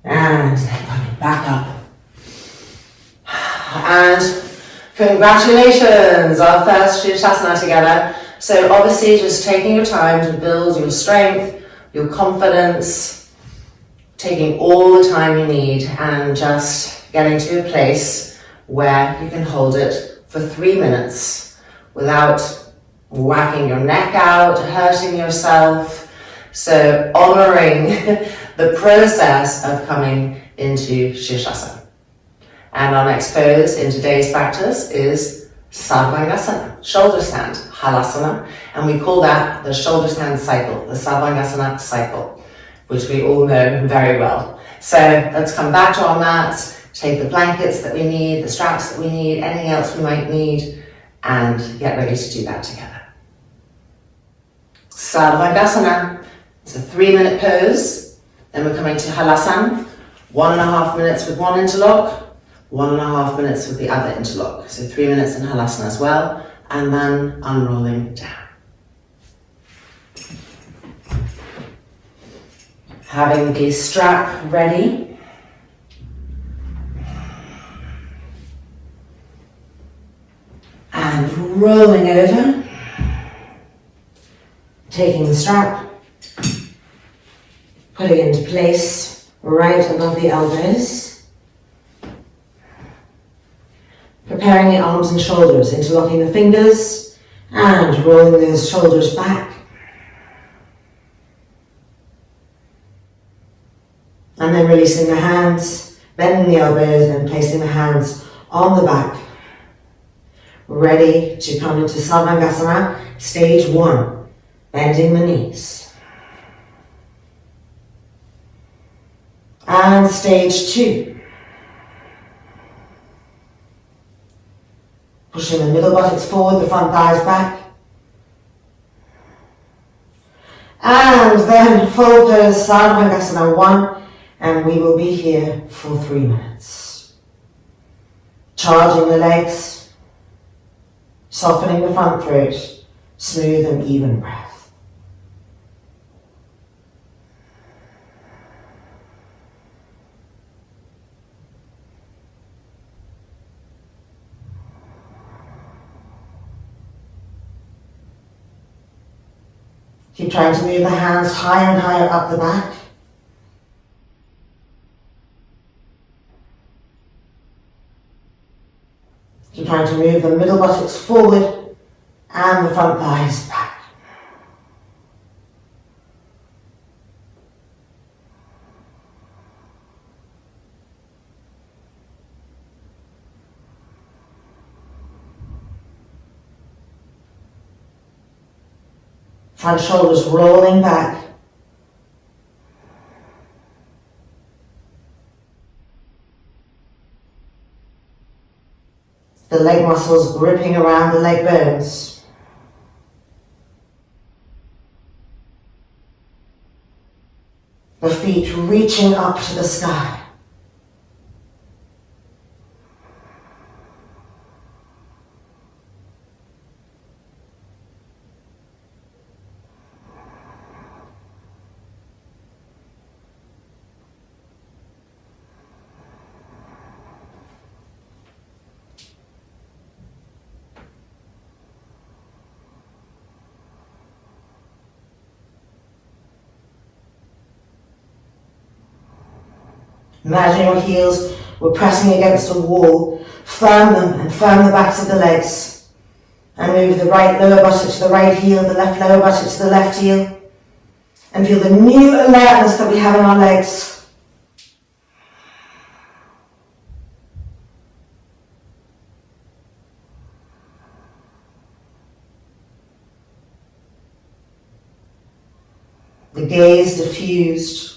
And then coming back up. And congratulations, our first Sirsasana together. So obviously just taking your time to build your strength, your confidence, taking all the time you need and just getting to a place where you can hold it for 3 minutes without whacking your neck out, hurting yourself. So honoring the process of coming into Sirsasana. And our next pose in today's practice is Savasana, shoulder stand, halasana, and we call that the shoulder stand cycle, the Savasana cycle, which we all know very well. So let's come back to our mats, take the blankets that we need, the straps that we need, anything else we might need, and get ready to do that together. Savasana, it's a 3-minute pose, then we're coming to halasana, 1.5 minutes with one interlock, 1.5 minutes with the other interlock. So 3 minutes in halasana as well, and then unrolling down. Having the strap ready. And rolling over. Taking the strap, putting it into place right above the elbows. Preparing the arms and shoulders, interlocking the fingers and rolling those shoulders back. And then releasing the hands, bending the elbows and placing the hands on the back. Ready to come into Savasana, stage 1, bending the knees. And stage 2. Pushing the middle buttocks forward, the front thighs back. And then full pose, Savasana 1, and we will be here for 3 minutes. Charging the legs, softening the front throat, smooth and even breath. Keep trying to move the hands higher and higher up the back. Keep trying to move the middle buttocks forward and the front thighs back. Front shoulders rolling back. The leg muscles gripping around the leg bones. The feet reaching up to the sky. Imagine your heels were pressing against a wall. Firm them and firm the backs of the legs. And move the right lower buttock to the right heel, the left lower buttock to the left heel. And feel the new alertness that we have in our legs. The gaze diffused.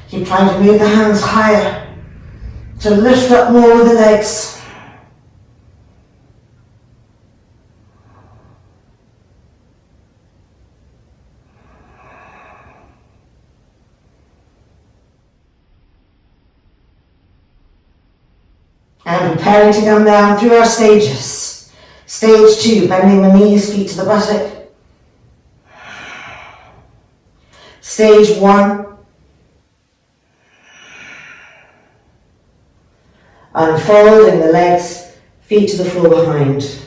Keep trying to move the hands higher, to lift up more with the legs. And preparing to come down through our stages. Stage 2, bending the knees, feet to the buttock. Stage 1. Unfolding the legs, feet to the floor behind.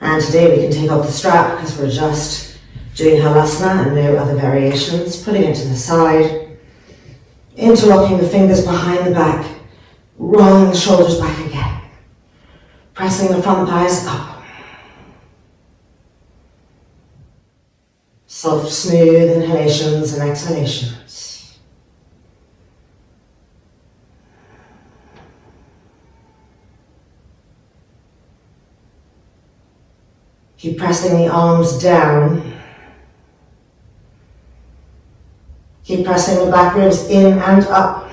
And today we can take off the strap because we're just doing Halasana and no other variations. Putting it to the side, interlocking the fingers behind the back, rolling the shoulders back again, pressing the front thighs up. Soft, smooth inhalations and exhalations. Keep pressing the arms down. Keep pressing the back ribs in and up.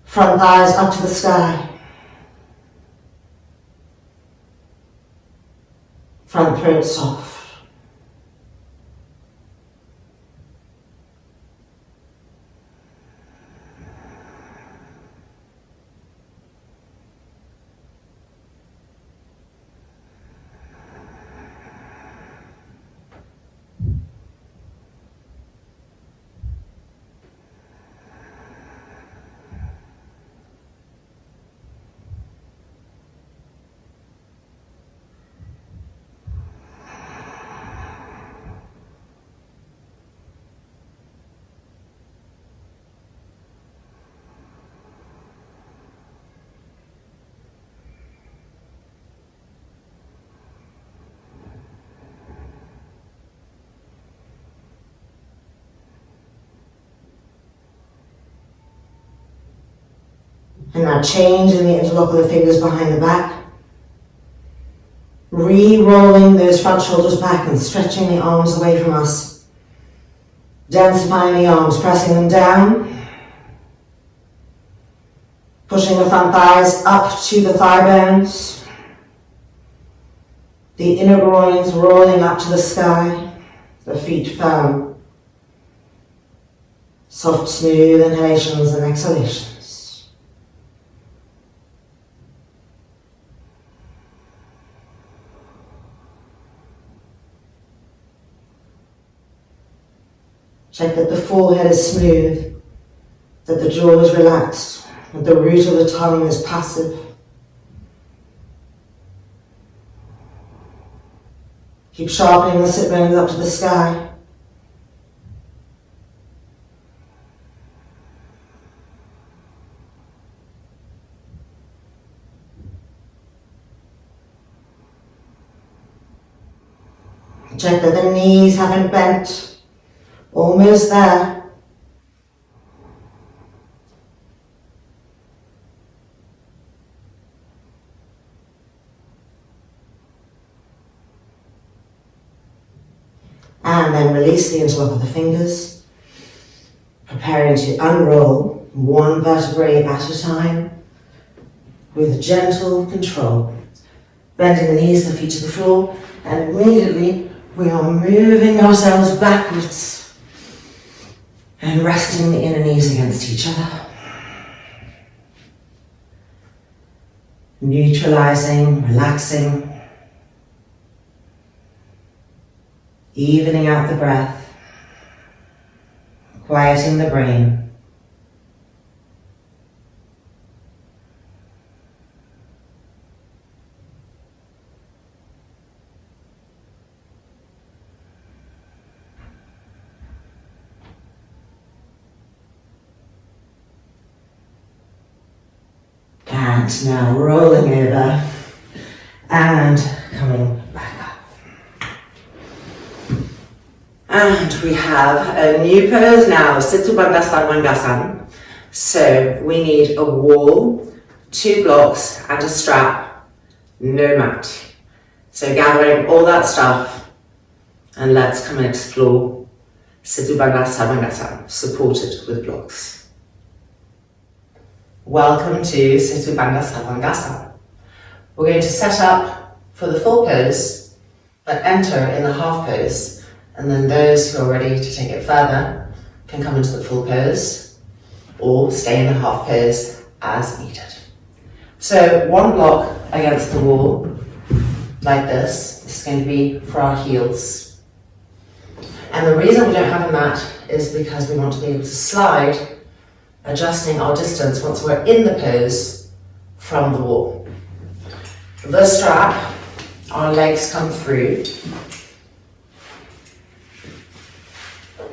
Front thighs up to the sky. Front throat soft. And now change in the interlock of the fingers behind the back. Re-rolling those front shoulders back and stretching the arms away from us. Densifying the arms, pressing them down. Pushing the front thighs up to the thigh bones. The inner groins rolling up to the sky. The feet firm. Soft, smooth inhalations and exhalations. Check that the forehead is smooth, that the jaw is relaxed, that the root of the tongue is passive. Keep sharpening the sit bones up to the sky. Check that the knees haven't bent. Almost there. And then release the interlock of the fingers, preparing to unroll one vertebrae at a time with gentle control. Bending the knees, the feet to the floor, and immediately we are moving ourselves backwards and resting the inner knees against each other. Neutralizing, relaxing, evening out the breath, quieting the brain. And now rolling over and coming back up. And we have a new pose now, Supta Virasana. So we need a wall, 2 blocks and a strap, no mat. So gathering all that stuff and let's come and explore Supta Virasana, supported with blocks. Welcome to Supta Virasana. We're going to set up for the full pose, but enter in the half pose, and then those who are ready to take it further can come into the full pose or stay in the half pose as needed. So 1 block against the wall, like this. This is going to be for our heels. And the reason we don't have a mat is because we want to be able to slide, adjusting our distance once we're in the pose from the wall. The strap, our legs come through,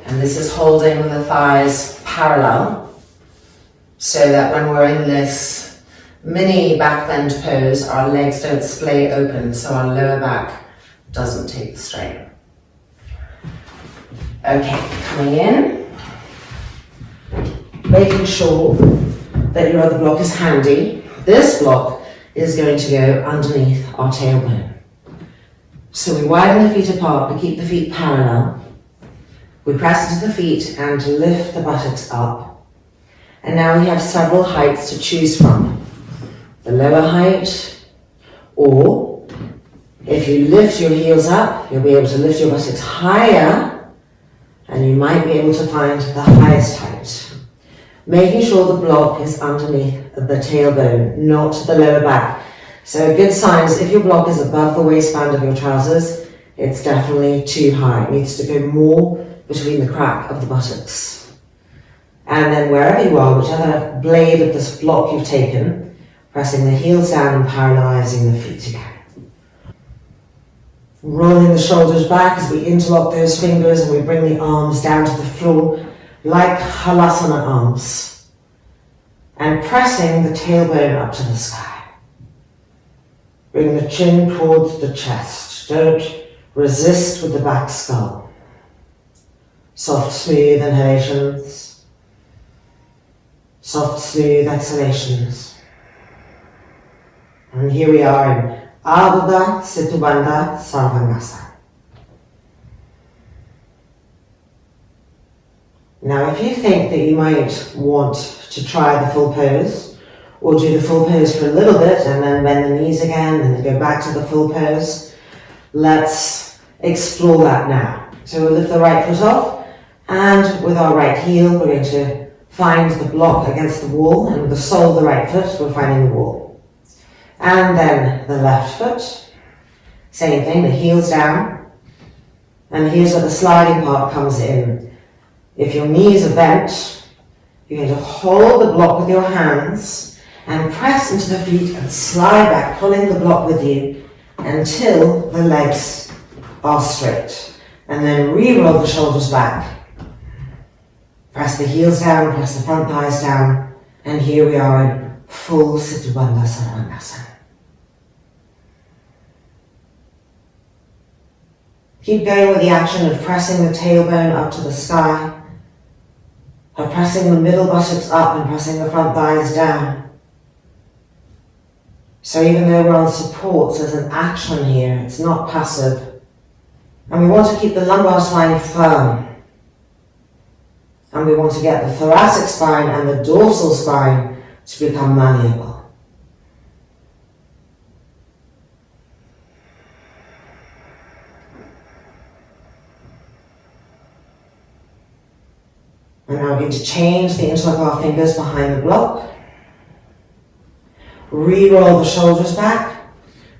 and this is holding the thighs parallel so that when we're in this mini back bend pose, our legs don't splay open, so our lower back doesn't take the strain. Okay, coming in. Making sure that your other block is handy. This block is going to go underneath our tailbone. So we widen the feet apart, we keep the feet parallel. We press into the feet and lift the buttocks up. And now we have several heights to choose from. The lower height, or if you lift your heels up, you'll be able to lift your buttocks higher, and you might be able to find the highest height. Making sure the block is underneath the tailbone, not the lower back. So a good sign is if your block is above the waistband of your trousers, it's definitely too high. It needs to go more between the crack of the buttocks. And then wherever you are, whichever blade of this block you've taken, pressing the heels down and parallelizing the feet again. Rolling the shoulders back as we interlock those fingers and we bring the arms down to the floor like halasana arms, and pressing the tailbone up to the sky. Bring the chin towards the chest. Don't resist with the back skull. Soft, smooth inhalations. Soft, smooth exhalations. And here we are in Ardha Situbandha Sarvangasana. Now, if you think that you might want to try the full pose, or do the full pose for a little bit and then bend the knees again and then go back to the full pose, let's explore that now. So we'll lift the right foot off, and with our right heel, we're going to find the block against the wall, and with the sole of the right foot, we're finding the wall. And then the left foot, same thing, the heels down, and here's where the sliding part comes in. If your knees are bent, you're going to hold the block with your hands and press into the feet and slide back, pulling the block with you until the legs are straight. And then re-roll the shoulders back. Press the heels down, press the front thighs down, and here we are in full Supta Virasana. Keep going with the action of pressing the tailbone up to the sky, of pressing the middle buttocks up and pressing the front thighs down. So even though we're on supports, there's an action here, it's not passive. And we want to keep the lumbar spine firm. And we want to get the thoracic spine and the dorsal spine to become malleable. And now we're going to change the interlock of our fingers behind the block. Re-roll the shoulders back.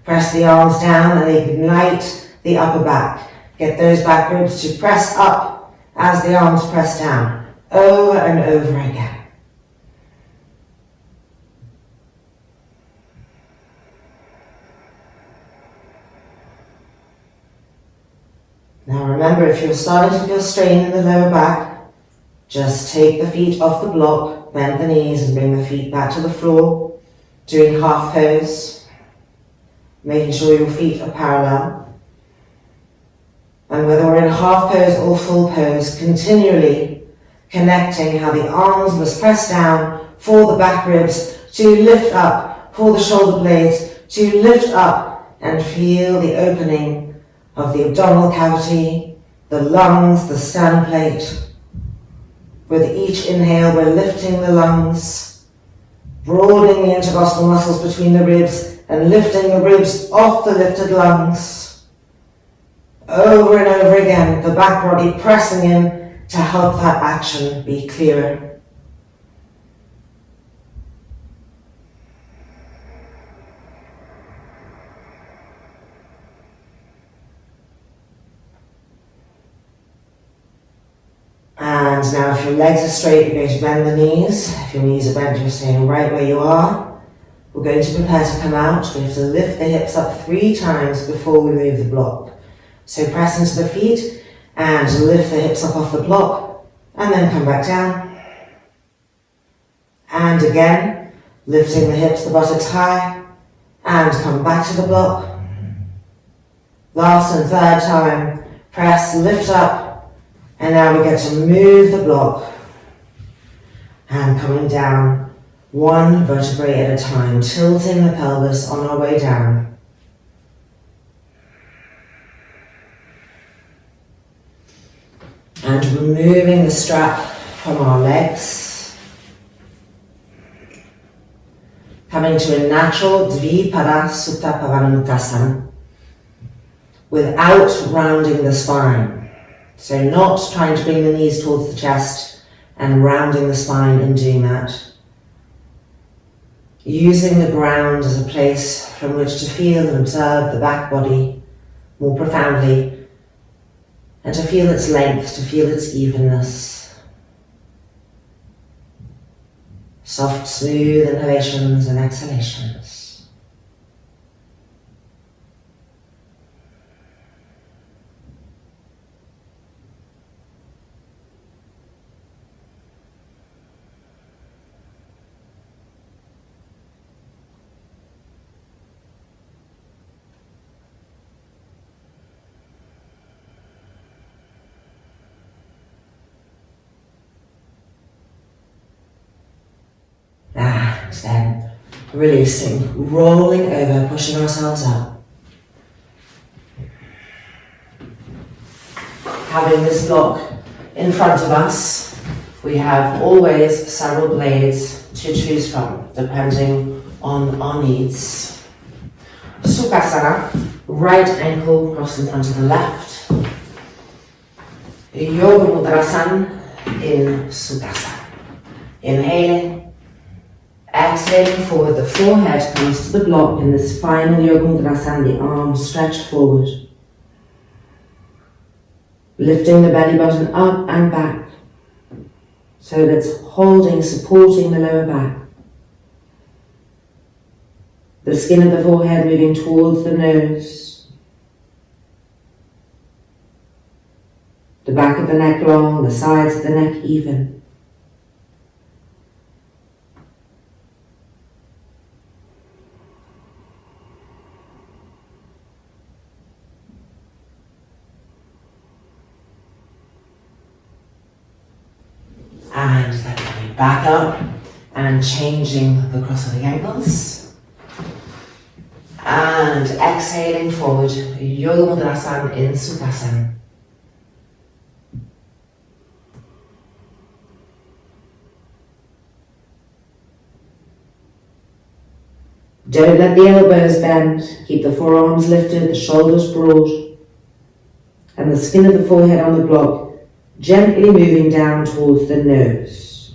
Press the arms down and ignite the upper back. Get those back ribs to press up as the arms press down. Over and over again. Now remember, if you're starting to feel strain in the lower back, just take the feet off the block, bend the knees and bring the feet back to the floor, doing half pose, making sure your feet are parallel. And whether we're in half pose or full pose, continually connecting how the arms must press down for the back ribs to lift up, for the shoulder blades to lift up, and feel the opening of the abdominal cavity, the lungs, the sternum plate. With each inhale, we're lifting the lungs, broadening the intercostal muscles between the ribs and lifting the ribs off the lifted lungs. Over and over again, the back body pressing in to help that action be clearer. And now if your legs are straight, you're going to bend the knees. If your knees are bent, you're staying right where you are. We're going to prepare to come out. We have to lift the hips up 3 times before we move the block. So press into the feet and lift the hips up off the block and then come back down. And again, lifting the hips, the buttocks high and come back to the block. Last and third time, press, lift up. And now we get to move the block and coming down 1 vertebrae at a time, tilting the pelvis on our way down. And removing the strap from our legs. Coming to a natural Dvipada Supta Virasana without rounding the spine. So not trying to bring the knees towards the chest and rounding the spine in doing that. Using the ground as a place from which to feel and observe the back body more profoundly and to feel its length, to feel its evenness. Soft, smooth inhalations and exhalations. And then releasing, rolling over, pushing ourselves up. Having this block in front of us, we have always several blades to choose from, depending on our needs. Sirsasana, right ankle crossed in front of the left. Yoga Mudrasana in Sirsasana. Inhaling. Exhaling forward, the forehead comes to the block in this final Yoga Mudrasana, the arms stretched forward. Lifting the belly button up and back, so that it's holding, supporting the lower back. The skin of the forehead moving towards the nose. The back of the neck long, the sides of the neck even. back up and changing the cross of the ankles. And exhaling forward, Yoga Mudrasana in Sukhasana. Don't let the elbows bend. Keep the forearms lifted, the shoulders broad, and the skin of the forehead on the block gently moving down towards the nose.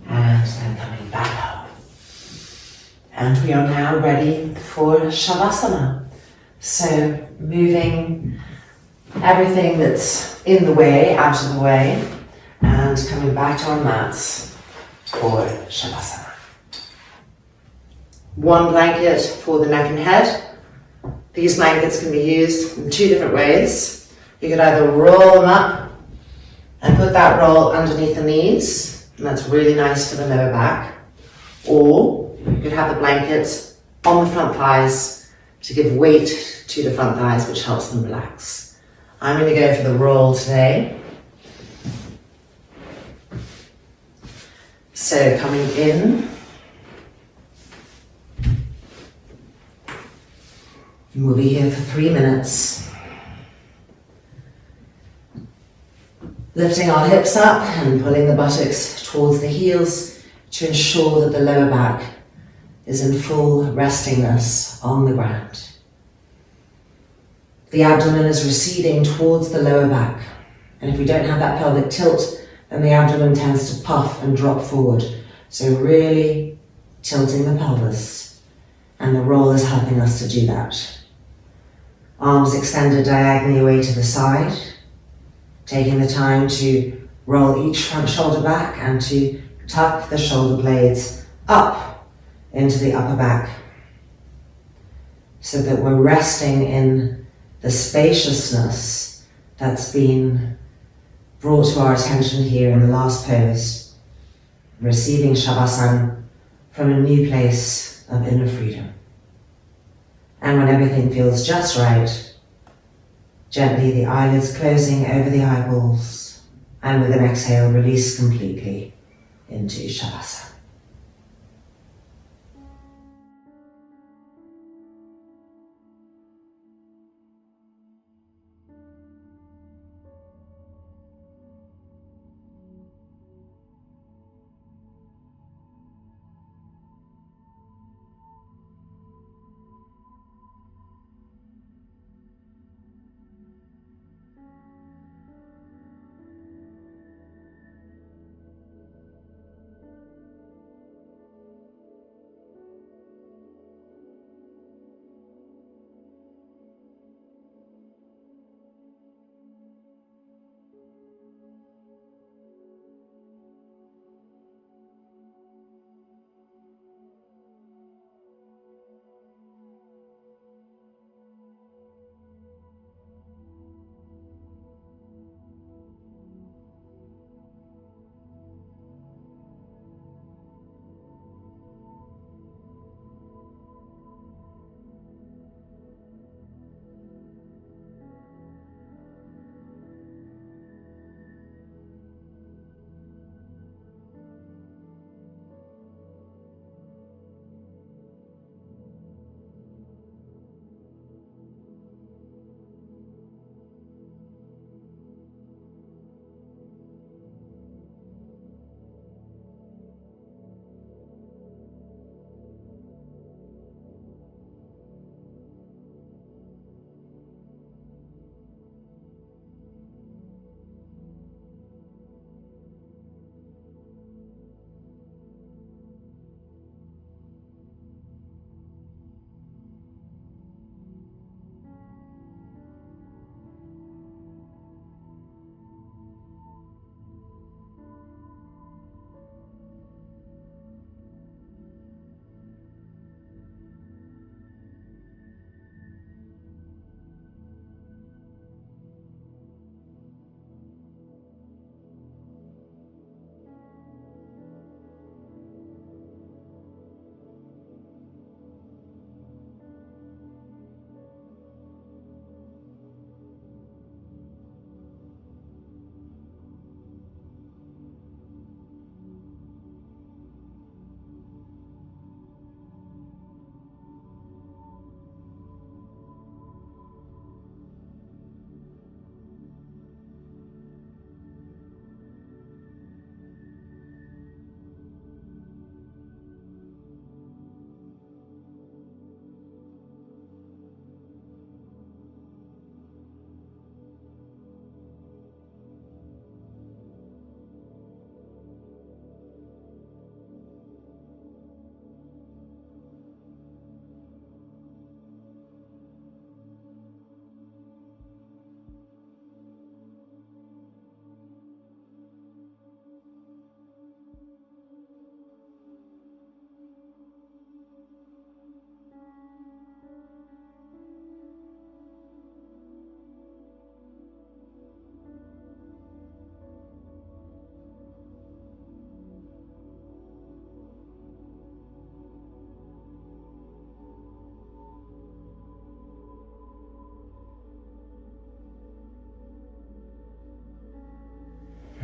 And then coming back up. And we are now ready for Savasana. So moving everything that's in the way out of the way and coming back to our mats for Savasana. One blanket for the neck and head. These blankets can be used in two different ways. You could either roll them up and put that roll underneath the knees, and that's really nice for the lower back. Or you could have the blankets on the front thighs to give weight to the front thighs, which helps them relax. I'm going to go for the roll today. So coming in, we'll be here for 3 minutes. Lifting our hips up and pulling the buttocks towards the heels to ensure that the lower back is in full restingness on the ground. The abdomen is receding towards the lower back, and if we don't have that pelvic tilt, then the abdomen tends to puff and drop forward. So really tilting the pelvis, and the roll is helping us to do that. Arms extended diagonally away to the side, taking the time to roll each front shoulder back and to tuck the shoulder blades up into the upper back, so that we're resting in the spaciousness that's been brought to our attention here in the last pose, receiving Savasana from a new place of inner freedom. And when everything feels just right, gently the eyelids closing over the eyeballs, and with an exhale, release completely into Savasana.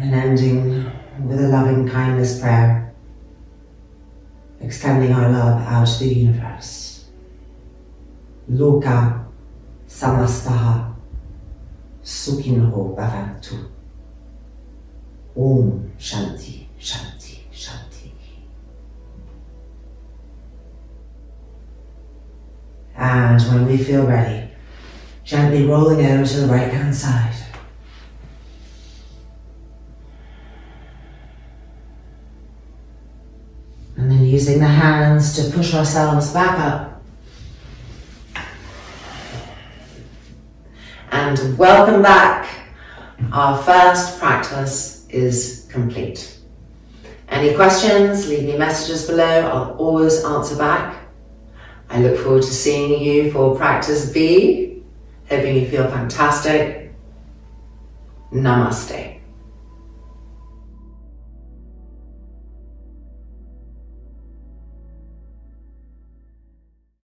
And ending with a loving kindness prayer, extending our love out to the universe. Loka samastaha sukhinho bhavantu. Om Shanti, Shanti, Shanti. And when we feel ready, gently rolling over to the right hand side. And then using the hands to push ourselves back up. And welcome back. Our first practice is complete. Any questions, leave me messages below. I'll always answer back. I look forward to seeing you for practice B. Hoping you feel fantastic. Namaste.